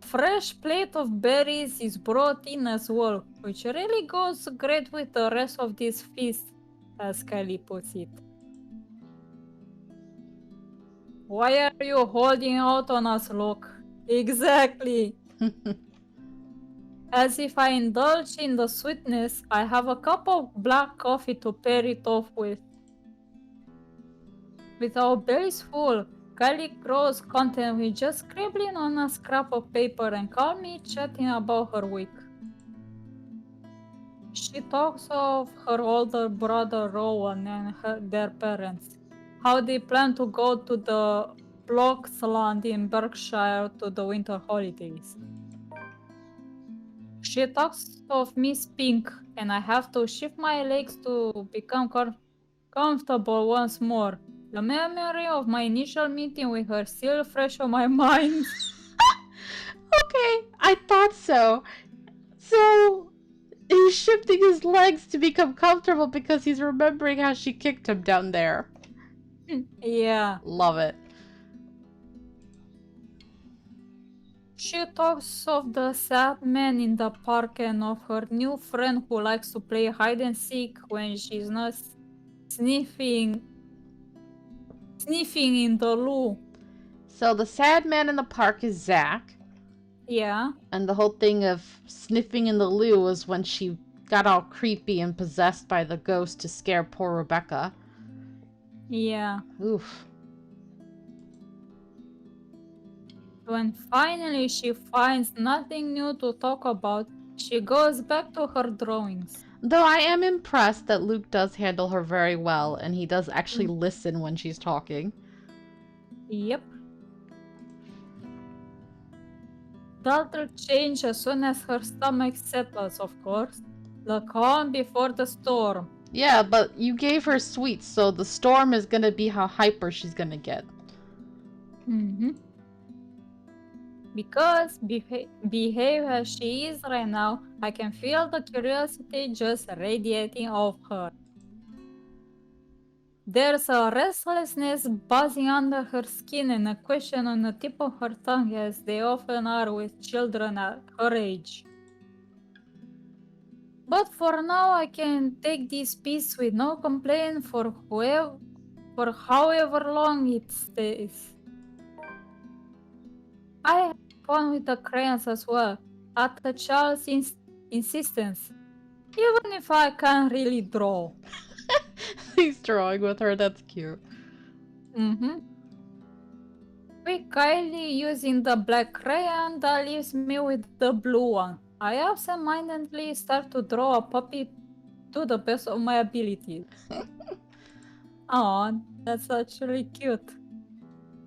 fresh plate of berries is brought in as well, which really goes great with the rest of this feast, as Kylie puts it. Why are you holding out on us, Locke? Exactly. As if I indulge in the sweetness, I have a cup of black coffee to pair it off with. With our bellies full, Kylie grows content with just scribbling on a scrap of paper and calmly chatting about her week. She talks of her older brother Rowan and their parents, how they plan to go to the Bloxland in Berkshire to the winter holidays. She talks of Miss Pink, and I have to shift my legs to become comfortable once more. The memory of my initial meeting with her still fresh on my mind. Okay, I thought so. So he's shifting his legs to become comfortable because he's remembering how she kicked him down there. Yeah. Love it. She talks of the sad man in the park and of her new friend who likes to play hide and seek when she's not sniffing in the loo. So the sad man in the park is Zach. Yeah. And the whole thing of sniffing in the loo was when she got all creepy and possessed by the ghost to scare poor Rebecca. Yeah. Oof. When finally she finds nothing new to talk about, she goes back to her drawings. Though I am impressed that Luke does handle her very well and he does actually listen when she's talking. Yep. That'll change as soon as her stomach settles, of course. The calm before the storm. Yeah, but you gave her sweets, so the storm is gonna be how hyper she's gonna get. Mm-hmm. Because behave as she is right now, I can feel the curiosity just radiating off her. There's a restlessness buzzing under her skin and a question on the tip of her tongue, as they often are with children at her age. But for now, I can take this piece with no complaint for however long it stays. I have fun with the crayons as well, at the child's insistence, even if I can't really draw. He's drawing with her, that's cute. Mm-hmm. With Kylie using the black crayon, that leaves me with the blue one. I absent-mindedly start to draw a puppy to the best of my abilities. Aw, that's actually cute.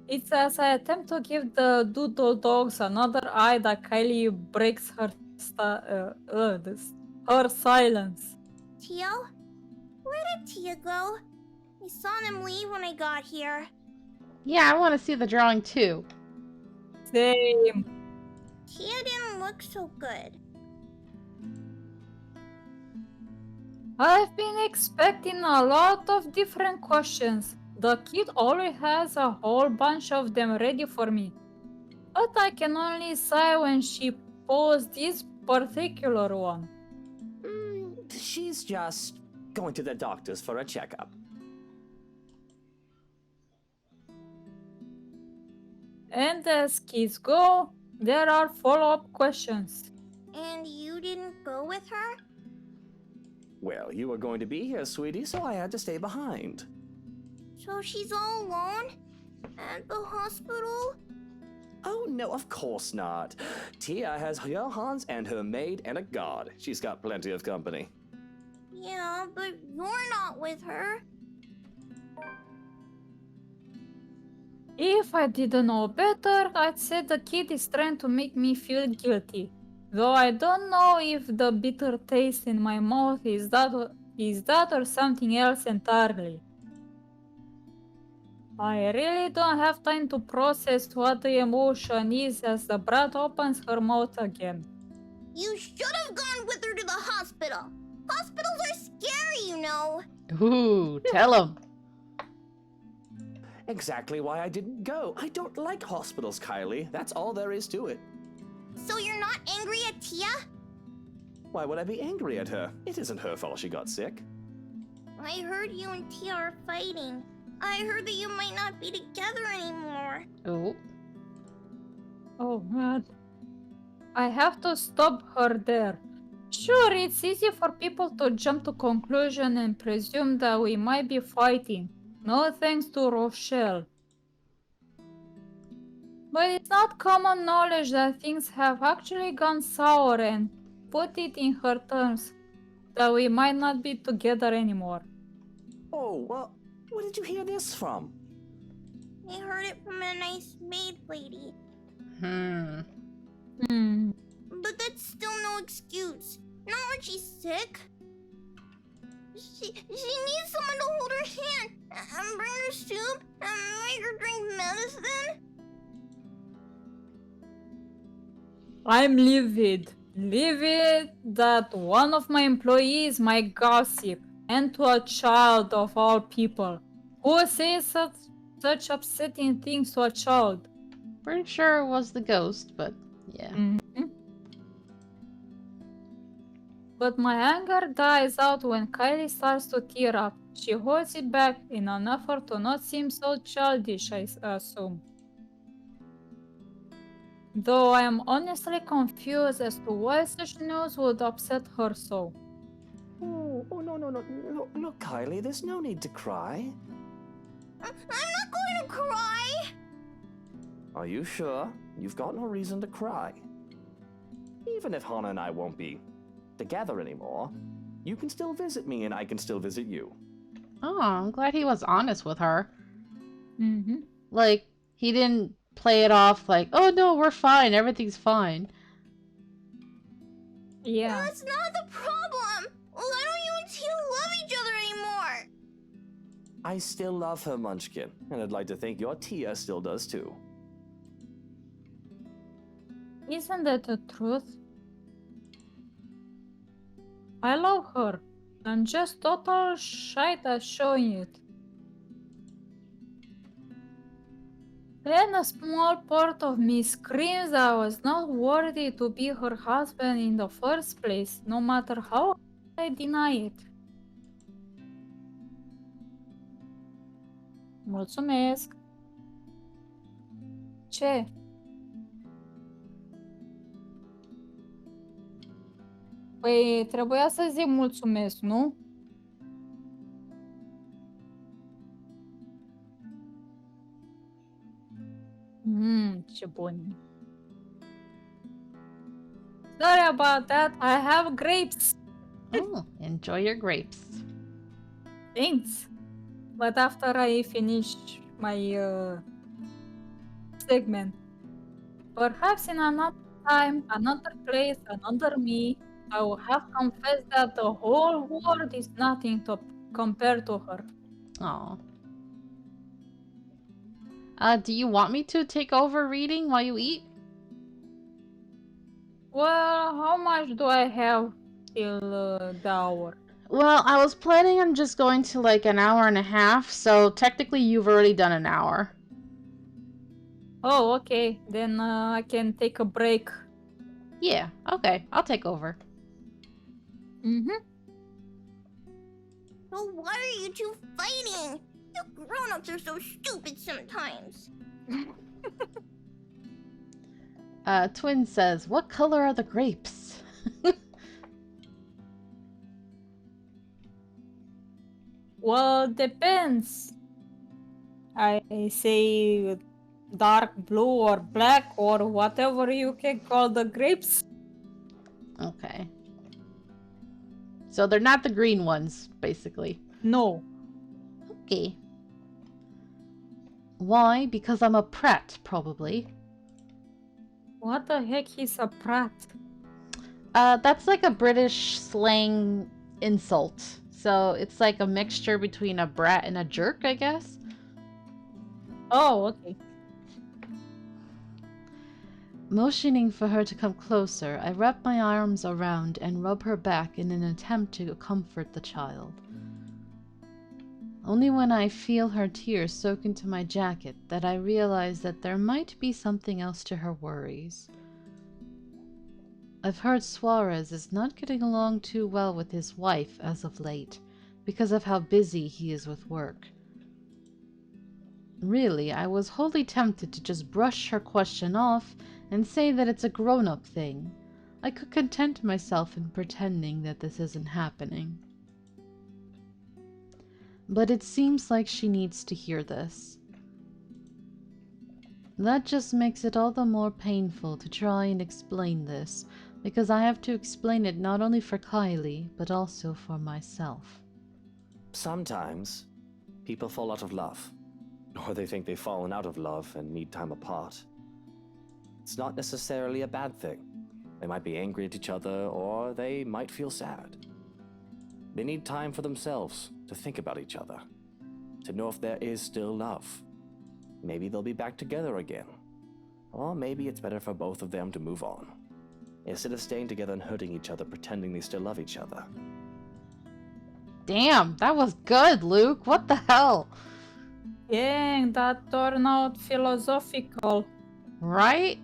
It's as I attempt to give the doodle dogs another eye that Kylie breaks her silence. Tio? Where did Tia go? I saw them leave when I got here. Yeah, I want to see the drawing too. Same. Tia didn't look so good. I've been expecting a lot of different questions. The kid always has a whole bunch of them ready for me. But I can only sigh when she posed this particular one. She's just going to the doctor's for a checkup. And as kids go, there are follow-up questions. And you didn't go with her? Well, you were going to be here, sweetie, so I had to stay behind. So she's all alone? At the hospital? Oh, no, of course not. Tia has Johans and her maid and a guard. She's got plenty of company. Yeah, but you're not with her. If I didn't know better, I'd say the kid is trying to make me feel guilty. Though I don't know if the bitter taste in my mouth is that or something else entirely. I really don't have time to process what the emotion is as the brat opens her mouth again. You should have gone with her to the hospital. Hospitals are scary, you know. Ooh, tell him. exactly why I didn't go. I don't like hospitals, Kylie. That's all there is to it. So you're not angry at Tia? Why would I be angry at her? It isn't her fault she got sick. I heard you and Tia are fighting. I heard that you might not be together anymore. Oh. Oh man. I have to stop her there. Sure, it's easy for people to jump to conclusion and presume that we might be fighting. No thanks to Rochelle. But it's not common knowledge that things have actually gone sour, and put it in her terms, that we might not be together anymore. Oh, well, where did you hear this from? I heard it from a nice maid lady. Hmm. But that's still no excuse. Not when she's sick. She needs someone to hold her hand and bring her soup and make her drink medicine. I'm livid. Livid that one of my employees might gossip, and to a child of all people. Who says such upsetting things to a child? Pretty sure it was the ghost, but yeah. But my anger dies out when Kylie starts to tear up. She holds it back in an effort to not seem so childish, I assume. Though I am honestly confused as to why such news would upset her so. Oh, no. Look, Kylie, there's no need to cry. I'm not going to cry. Are you sure? You've got no reason to cry. Even if Hana and I won't be together anymore, you can still visit me and I can still visit you. Oh, I'm glad he was honest with her. Like, he didn't play it off like, oh no, we're fine, everything's fine. yeah. That's not the problem. Why don't you and Tia love each other anymore? I still love her, Munchkin, and I'd like to think your Tia still does too. Isn't that the truth? I love her. I'm just total shite at showing it. Then a small part of me screams that I was not worthy to be her husband in the first place, no matter how I deny it. Mulțumesc. Ce? Păi trebuia să zic mulțumesc, nu? Ce bun. Sorry about that. I have grapes. Oh, enjoy your grapes. Thanks. But after I finish my segment, perhaps in another time, another place, another me, I will have confessed that the whole world is nothing to compare to her. Aw. Do you want me to take over reading while you eat? Well, how much do I have till the hour? Well, I was planning on just going to like an hour and a half, so technically you've already done an hour. Oh, okay. Then I can take a break. Yeah, okay, I'll take over. So why are you two fighting? You grown-ups are so stupid sometimes. Twin says, what color are the grapes? Well, depends. I say dark blue or black or whatever you can call the grapes. Okay. So they're not the green ones, basically. No. Okay. Why? Because I'm a prat, probably. What the heck is a prat? That's like a British slang insult. So it's like a mixture between a brat and a jerk, I guess? Oh, okay. Motioning for her to come closer, I wrap my arms around and rub her back in an attempt to comfort the child. Only when I feel her tears soak into my jacket that I realize that there might be something else to her worries. I've heard Suarez is not getting along too well with his wife as of late, because of how busy he is with work. Really, I was wholly tempted to just brush her question off and say that it's a grown-up thing. I could content myself in pretending that this isn't happening. But it seems like she needs to hear this. That just makes it all the more painful to try and explain this, because I have to explain it not only for Kylie, but also for myself. Sometimes, people fall out of love. Or they think they've fallen out of love and need time apart. It's not necessarily a bad thing. They might be angry at each other, or they might feel sad. They need time for themselves to think about each other, to know if there is still love. Maybe they'll be back together again. Or maybe it's better for both of them to move on, instead of staying together and hurting each other pretending they still love each other. Damn, that was good, Luke. What the hell? Dang, that turned out philosophical. Right?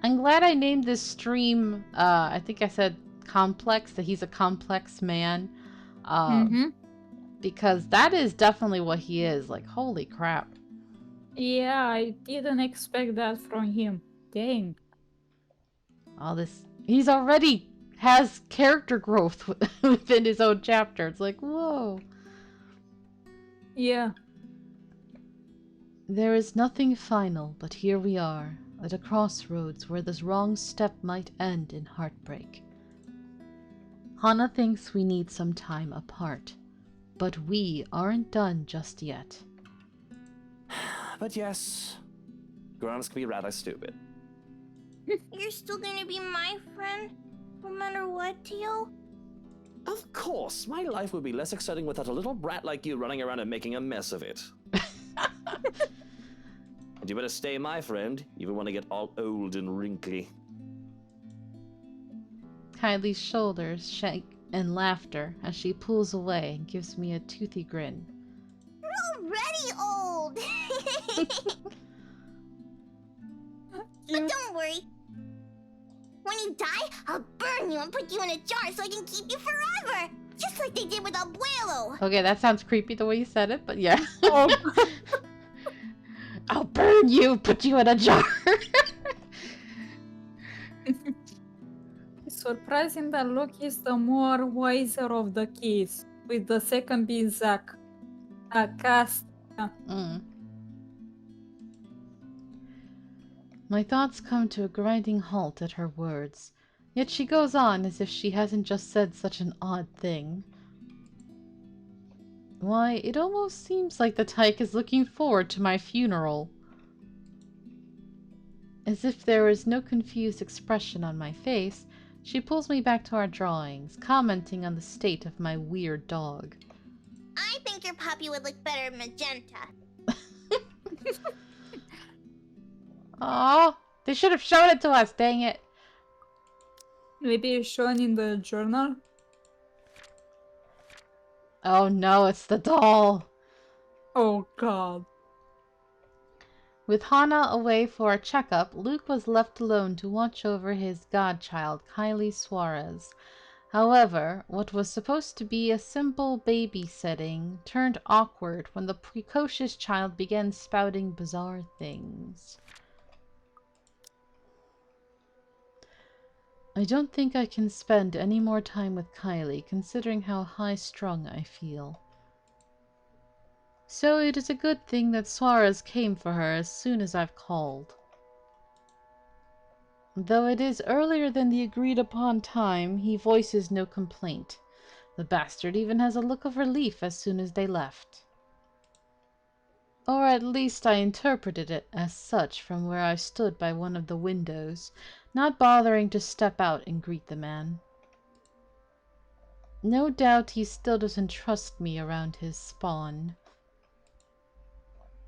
I'm glad I named this stream, I think I said complex, that he's a complex man. Because that is definitely what he is. Like, holy crap. Yeah, I didn't expect that from him. Dang. All this... He's already has character growth within his own chapter. It's like, whoa. Yeah. There is nothing final, but here we are, at a crossroads where this wrong step might end in heartbreak. Hana thinks we need some time apart, but we aren't done just yet. But yes, grown-ups can be rather stupid. You're still gonna be my friend, no matter what, Teal? Of course, my life would be less exciting without a little brat like you running around and making a mess of it. And you better stay my friend, even when I get all old and wrinkly. Kylie's shoulders shake in laughter as she pulls away and gives me a toothy grin. You're already old! But don't worry. When you die, I'll burn you and put you in a jar so I can keep you forever! Just like they did with Abuelo! Okay, that sounds creepy the way you said it, but yeah. Oh. I'll burn you, put you in a jar. It's surprising that Luke is the more wiser of the kids, with the second being Zack. Cast. My thoughts come to a grinding halt at her words, yet she goes on as if she hasn't just said such an odd thing. Why, it almost seems like the Tyke is looking forward to my funeral. As if there is no confused expression on my face, she pulls me back to our drawings, commenting on the state of my weird dog. I think your puppy would look better magenta. Aw, they should have shown it to us, dang it. Maybe it's shown in the journal? Oh no, it's the doll. Oh god. With Hana away for a checkup, Luke was left alone to watch over his godchild, Kylie Suarez. However, what was supposed to be a simple babysitting turned awkward when the precocious child began spouting bizarre things. I don't think I can spend any more time with Kylie, considering how high-strung I feel. So it is a good thing that Suarez came for her as soon as I've called. Though it is earlier than the agreed-upon time, he voices no complaint. The bastard even has a look of relief as soon as they left. Or at least I interpreted it as such from where I stood by one of the windows, not bothering to step out and greet the man. No doubt he still doesn't trust me around his spawn.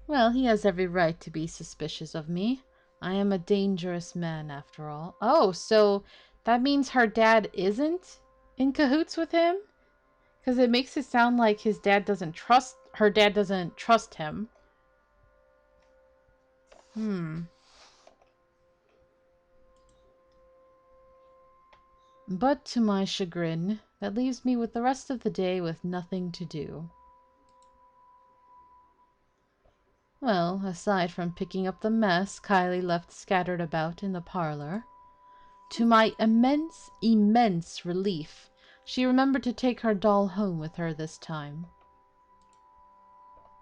Well, he has every right to be suspicious of me. I am a dangerous man, after all. Oh, so that means her dad isn't in cahoots with him? Because it makes it sound like his dad doesn't trust her dad doesn't trust him. But to my chagrin, that leaves me with the rest of the day with nothing to do. Well, aside from picking up the mess Kylie left scattered about in the parlor, to my immense relief, she remembered to take her doll home with her this time.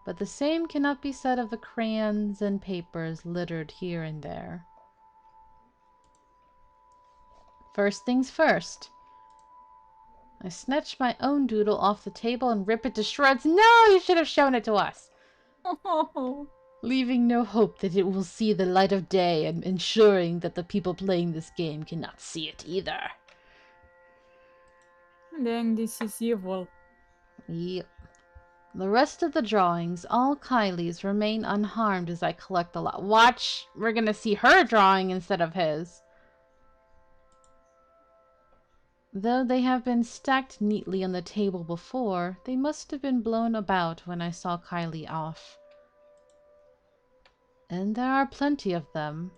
But the same cannot be said of the crayons and papers littered here and there. First things first. I snatch my own doodle off the table and rip it to shreds. No, you should have shown it to us. Oh, Leaving no hope that it will see the light of day and ensuring that the people playing this game cannot see it either. dang, this is evil. Yep. The rest of the drawings, all Kylie's, remain unharmed as I collect a lot. Watch, we're gonna see her drawing instead of his. Though they have been stacked neatly on the table before, they must have been blown about when I saw Kylie off. And there are plenty of them.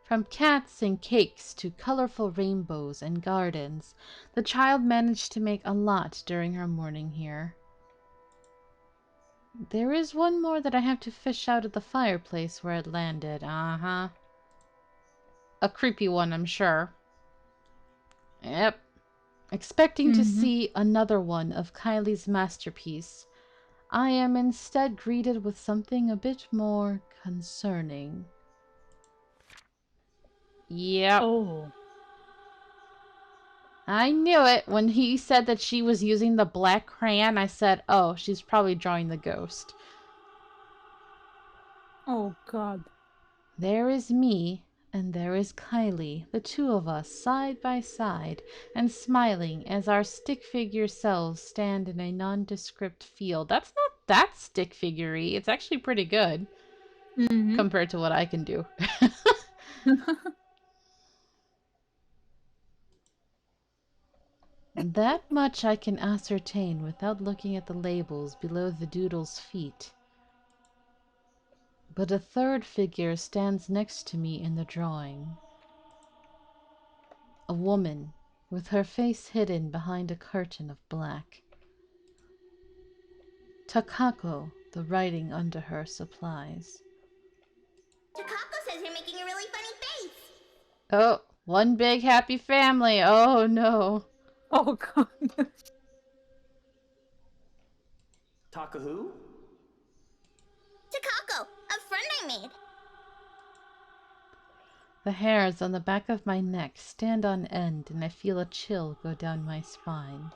From cats and cakes to colorful rainbows and gardens, the child managed to make a lot during her morning here. There is one more that I have to fish out of the fireplace where it landed. A creepy one, I'm sure. Yep. Expecting to see another one of Kylie's masterpiece, I am instead greeted with something a bit more concerning. Yep. Oh. I knew it. When he said that she was using the black crayon, I said, oh, she's probably drawing the ghost. Oh, God. There is me, and there is Kylie, the two of us side by side, and smiling as our stick figure selves stand in a nondescript field. That's not that stick figure-y. It's actually pretty good compared to what I can do. That much I can ascertain without looking at the labels below the doodle's feet. But a third figure stands next to me in the drawing. A woman, with her face hidden behind a curtain of black. Takako, the writing under her, supplies. Takako says you're making a really funny face. Oh, one big happy family. Oh no. Oh, God. Takahu? Takako, a friend I made. The hairs on the back of my neck stand on end and I feel a chill go down my spine.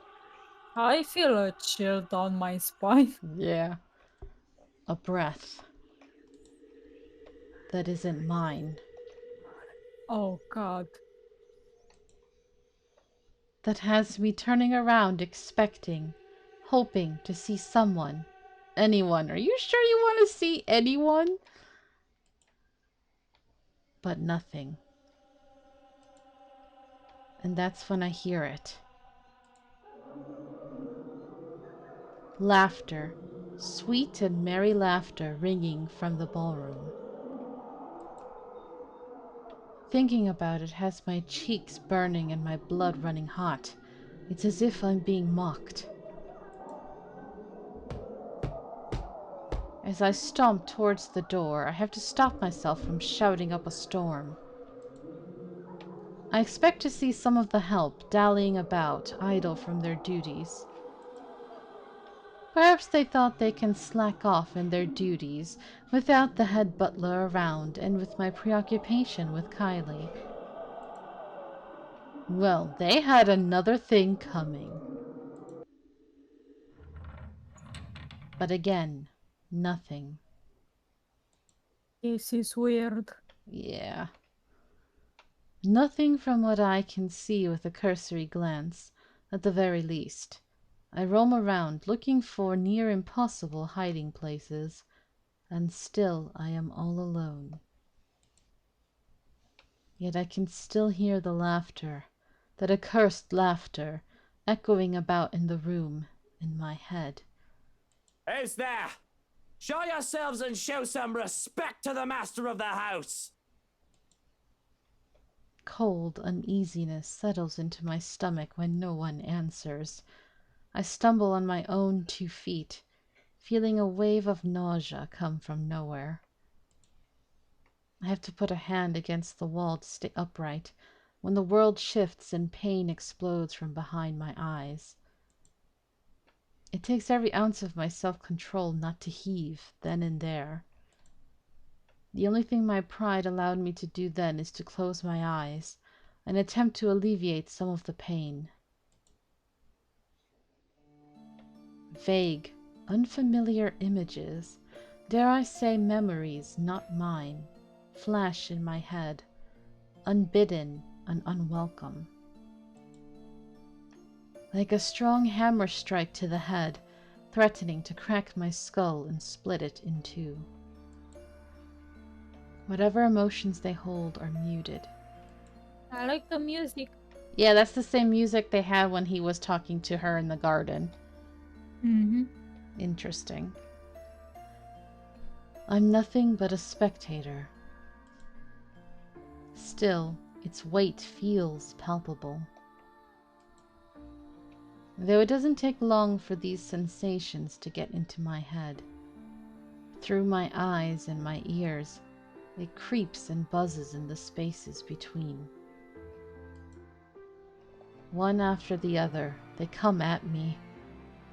I feel a chill down my spine. Yeah. A breath that isn't mine. Oh, God. That has me turning around expecting, hoping to see someone. Anyone. Are you sure you want to see anyone? But nothing. And that's when I hear it. Laughter. Sweet and merry laughter ringing from the ballroom. Thinking about it has my cheeks burning and my blood running hot. It's as if I'm being mocked. As I stomp towards the door, I have to stop myself from shouting up a storm. I expect to see some of the help dallying about, idle from their duties. Perhaps they thought they can slack off in their duties without the head butler around and with my preoccupation with Kylie. Well, they had another thing coming. But again, nothing. This is weird. Yeah. Nothing from what I can see with a cursory glance, at the very least. I roam around looking for near impossible hiding places, and still I am all alone. Yet I can still hear the laughter, that accursed laughter, echoing about in the room, in my head. Who's there? Show yourselves and show some respect to the master of the house! Cold uneasiness settles into my stomach when no one answers. I stumble on my own 2 feet, feeling a wave of nausea come from nowhere. I have to put a hand against the wall to stay upright when the world shifts and pain explodes from behind my eyes. It takes every ounce of my self-control not to heave then and there. The only thing my pride allowed me to do then is to close my eyes and attempt to alleviate some of the pain. Vague, unfamiliar images, dare I say memories not mine, flash in my head, unbidden and unwelcome. Like a strong hammer strike to the head, threatening to crack my skull and split it in 2. Whatever emotions they hold are muted. I like the music. Yeah, that's the same music they had when he was talking to her in the garden. Mm-hmm. Interesting. I'm nothing but a spectator. Still, its weight feels palpable. Though it doesn't take long for these sensations to get into my head. Through my eyes and my ears, it creeps and buzzes in the spaces between. One after the other, they come at me,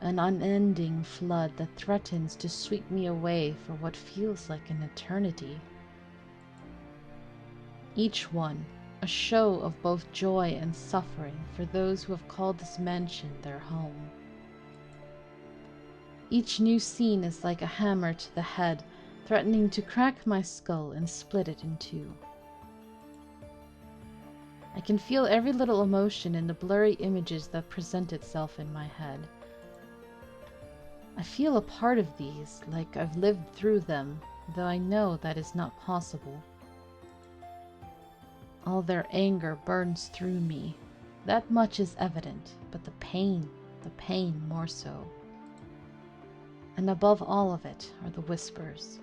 an unending flood that threatens to sweep me away for what feels like an eternity. Each one, a show of both joy and suffering for those who have called this mansion their home. Each new scene is like a hammer to the head, threatening to crack my skull and split it in 2. I can feel every little emotion in the blurry images that present itself in my head. I feel a part of these, like I've lived through them, though I know that is not possible. All their anger burns through me. That much is evident, but the pain more so. And above all of it are the whispers.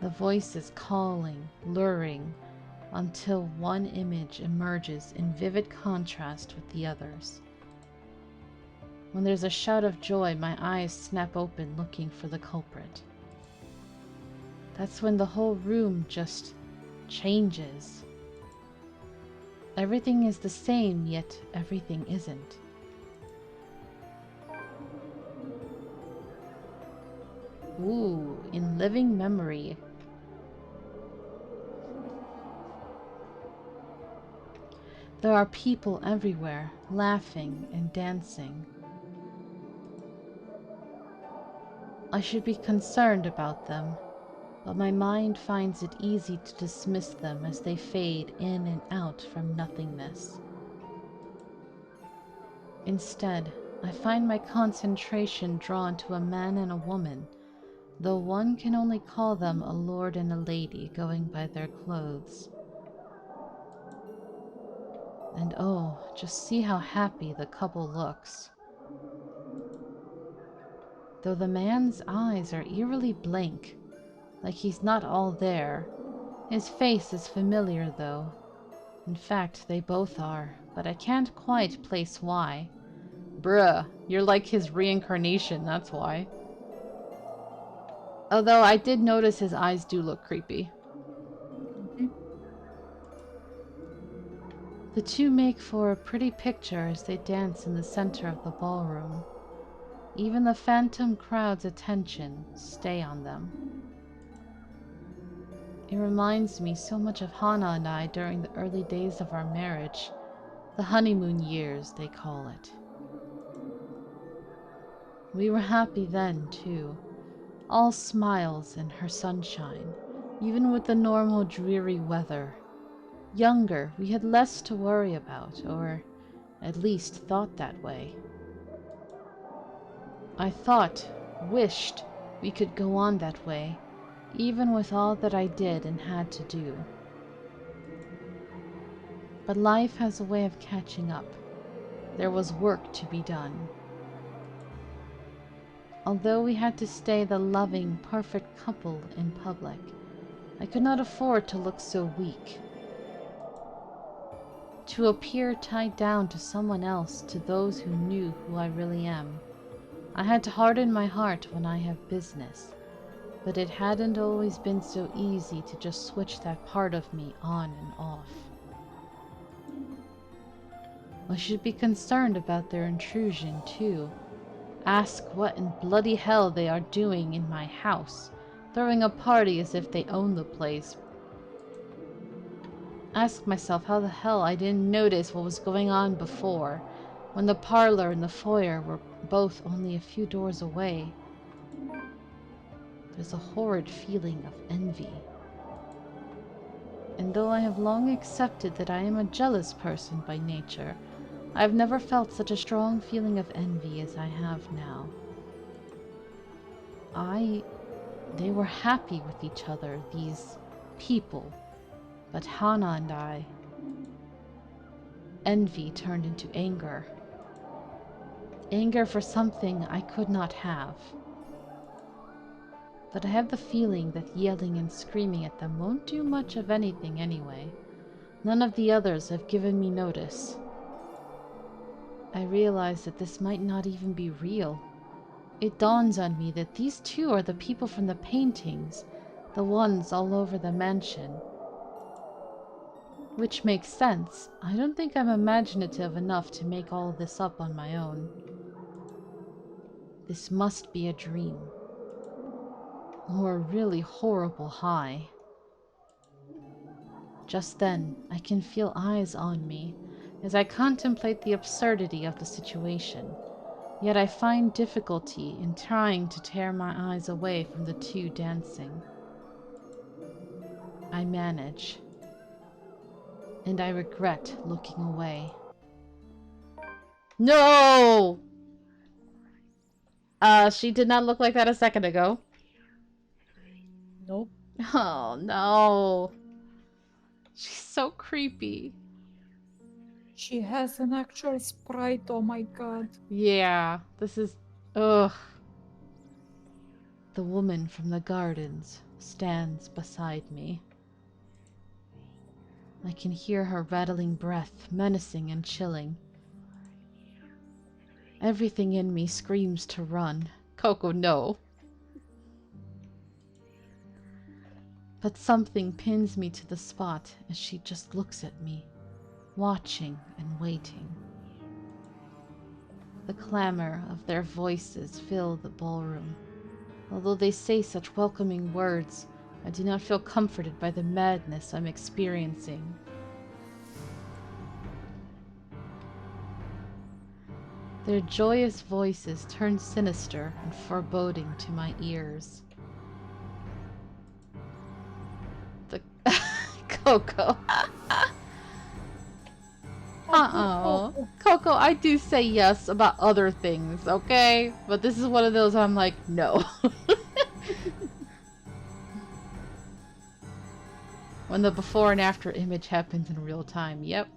The voices calling, luring, until one image emerges in vivid contrast with the others. When there's a shout of joy, my eyes snap open looking for the culprit. That's when the whole room just changes. Everything is the same, yet everything isn't. Ooh, in living memory. There are people everywhere, laughing and dancing. I should be concerned about them, but my mind finds it easy to dismiss them as they fade in and out from nothingness. Instead, I find my concentration drawn to a man and a woman, though one can only call them a lord and a lady going by their clothes. And oh, just see how happy the couple looks. Though the man's eyes are eerily blank, like he's not all there. His face is familiar, though. In fact, they both are, but I can't quite place why. Bruh, you're like his reincarnation, that's why. Although I did notice his eyes do look creepy. The two make for a pretty picture as they dance in the center of the ballroom. Even the phantom crowd's attention stay on them. It reminds me so much of Hana and I during the early days of our marriage. The honeymoon years, they call it. We were happy then, too. All smiles and her sunshine, even with the normal dreary weather. Younger, we had less to worry about, or at least thought that way. I thought, wished, we could go on that way, even with all that I did and had to do. But life has a way of catching up. There was work to be done. Although we had to stay the loving, perfect couple in public, I could not afford to look so weak. To appear tied down to someone else, to those who knew who I really am. I had to harden my heart when I have business, but it hadn't always been so easy to just switch that part of me on and off. I should be concerned about their intrusion, too. Ask what in bloody hell they are doing in my house, throwing a party as if they own the place. Ask myself how the hell I didn't notice what was going on before, when the parlor and the foyer were both only a few doors away. There's a horrid feeling of envy. And though I have long accepted that I am a jealous person by nature, I have never felt such a strong feeling of envy as I have now. They were happy with each other, these people, but Hana and I... Envy turned into anger. Anger for something I could not have. But I have the feeling that yelling and screaming at them won't do much of anything anyway. None of the others have given me notice. I realize that this might not even be real. It dawns on me that these two are the people from the paintings, the ones all over the mansion. Which makes sense. I don't think I'm imaginative enough to make all of this up on my own. This must be a dream. Or a really horrible high. Just then, I can feel eyes on me as I contemplate the absurdity of the situation. Yet I find difficulty in trying to tear my eyes away from the two dancing. I manage. And I regret looking away. No! She did not look like that a second ago. Nope. Oh, no. She's so creepy. She has an actual sprite, oh my god. Yeah, this is... Ugh. The woman from the gardens stands beside me. I can hear her rattling breath, menacing and chilling. Everything in me screams to run. Coco, no. But something pins me to the spot as she just looks at me, watching and waiting. The clamor of their voices fill the ballroom. Although they say such welcoming words, I do not feel comforted by the madness I'm experiencing. Their joyous voices turn sinister and foreboding to my ears. The Coco. Coco, I do say yes about other things, okay? But this is one of those I'm like, no. When the before and after image happens in real time, yep.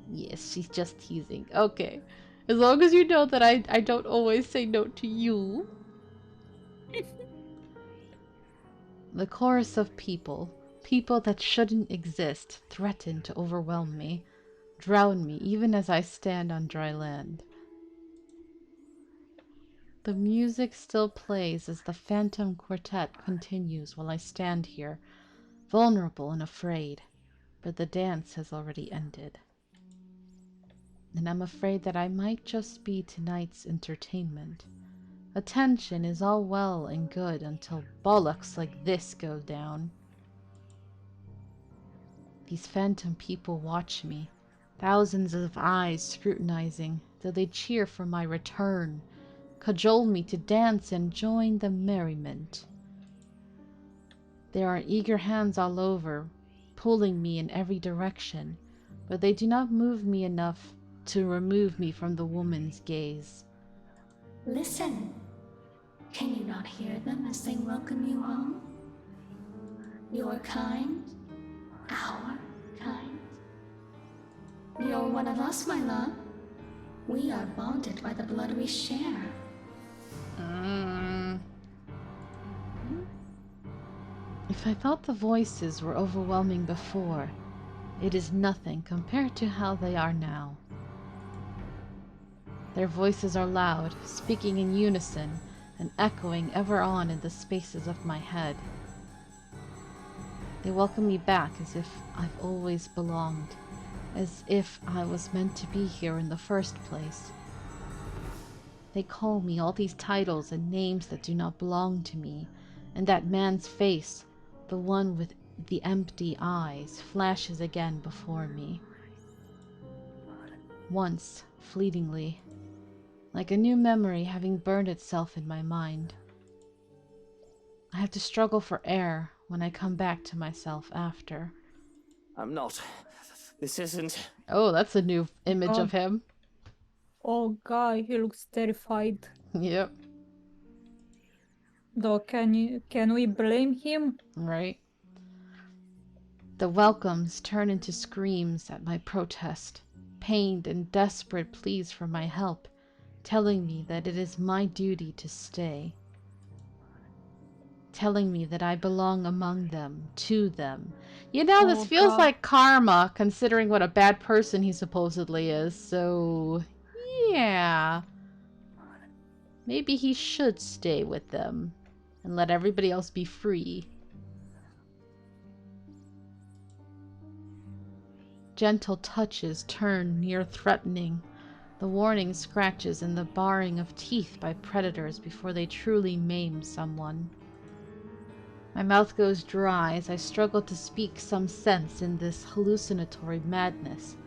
Yes, she's just teasing. Okay. As long as you know that I don't always say no to you. The chorus of people that shouldn't exist, threaten to overwhelm me, drown me even as I stand on dry land. The music still plays as the Phantom Quartet continues while I stand here, vulnerable and afraid, but the dance has already ended. And I'm afraid that I might just be tonight's entertainment. Attention is all well and good until bollocks like this go down. These phantom people watch me, thousands of eyes scrutinizing, though they cheer for my return, cajole me to dance and join the merriment. There are eager hands all over, pulling me in every direction, but they do not move me enough to remove me from the woman's gaze. Listen. Can you not hear them as they welcome you home? Your kind, our kind. You're one of us, my love. We are bonded by the blood we share. If I thought the voices were overwhelming before, it is nothing compared to how they are now. Their voices are loud, speaking in unison, and echoing ever on in the spaces of my head. They welcome me back as if I've always belonged, as if I was meant to be here in the first place. They call me all these titles and names that do not belong to me, and that man's face, the one with the empty eyes, flashes again before me. Once, fleetingly, like a new memory having burned itself in my mind. I have to struggle for air when I come back to myself after. I'm not. This isn't. Oh, that's a new image of him. Oh, guy, he looks terrified. Yep, Though, can we blame him? right. The welcomes turn into screams at my protest, pained and desperate pleas for my help, telling me that it is my duty to stay. Telling me that I belong among them, to them. You know, this Oh, feels God. like karma, considering what a bad person he supposedly is, so... yeah. Maybe he should stay with them, and let everybody else be free. Gentle touches turn near threatening, the warning scratches and the baring of teeth by predators before they truly maim someone. My mouth goes dry as I struggle to speak some sense in this hallucinatory madness,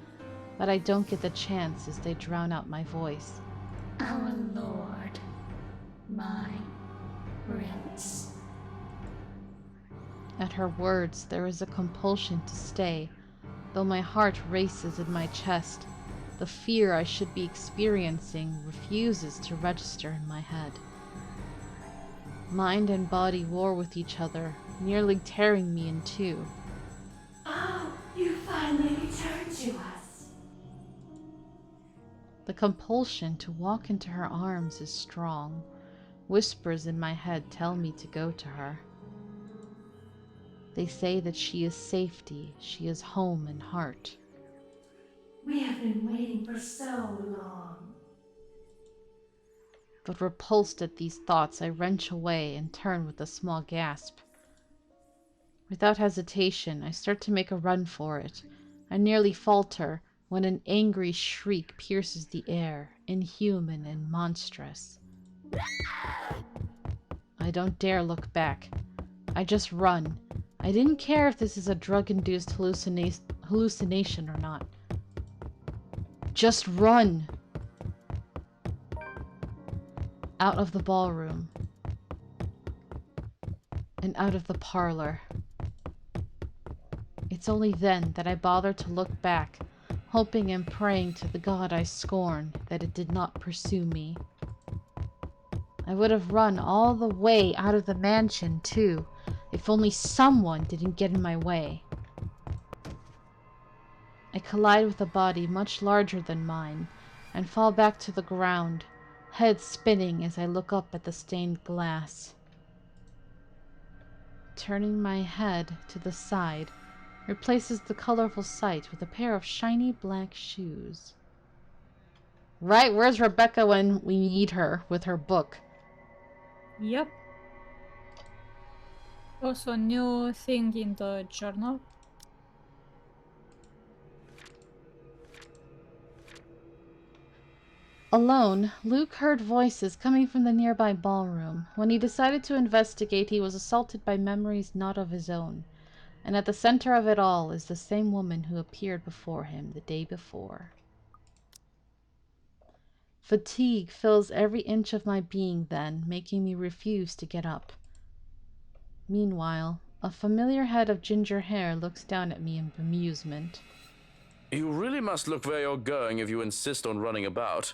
but I don't get the chance as they drown out my voice. Our lord, my prince. At her words, there is a compulsion to stay, though my heart races in my chest. The fear I should be experiencing refuses to register in my head. Mind and body war with each other, nearly tearing me in two. Oh, you finally returned to us. The compulsion to walk into her arms is strong. Whispers in my head tell me to go to her. They say that she is safety, she is home and heart. We have been waiting for so long. But repulsed at these thoughts, I wrench away and turn with a small gasp. Without hesitation, I start to make a run for it. I nearly falter when an angry shriek pierces the air, inhuman and monstrous. I don't dare look back. I just run. I didn't care if this is a drug-induced hallucination or not. Just run! Out of the ballroom. And out of the parlor. It's only then that I bother to look back, hoping and praying to the God I scorn that it did not pursue me. I would have run all the way out of the mansion, too, if only someone didn't get in my way. I collide with a body much larger than mine, and fall back to the ground, head spinning as I look up at the stained glass. Turning my head to the side, replaces the colorful sight with a pair of shiny black shoes. Right, where's Rebecca when we need her with her book? Yep. Also, new thing in the journal. Alone, Luke heard voices coming from the nearby ballroom. When he decided to investigate, he was assaulted by memories not of his own. And at the center of it all is the same woman who appeared before him the day before. Fatigue fills every inch of my being then, making me refuse to get up. Meanwhile, a familiar head of ginger hair looks down at me in bemusement. You really must look where you're going if you insist on running about.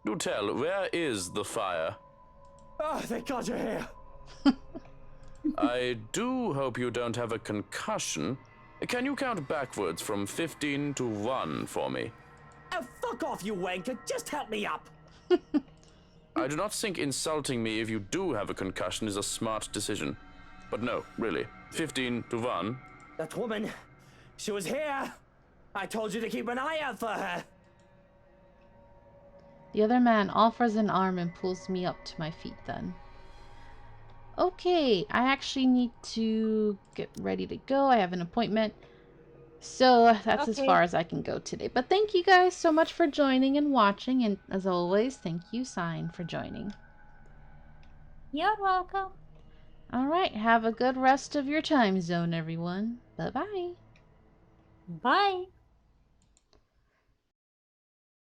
Do tell, where is the fire? Oh, thank God you're here! I do hope you don't have a concussion. Can you count backwards from 15 to 1 for me? Oh, fuck off, you wanker. Just help me up. I do not think insulting me if you do have a concussion is a smart decision. But no, really. 15 to 1. That woman, she was here. I told you to keep an eye out for her. The other man offers an arm and pulls me up to my feet then. Okay, I actually need to get ready to go. I have an appointment. So that's as Okay. far as I can go today. But thank you guys so much for joining and watching. And as always, thank you, Sign, for joining. You're welcome. Alright, have a good rest of your time zone, everyone. Bye-bye. Bye.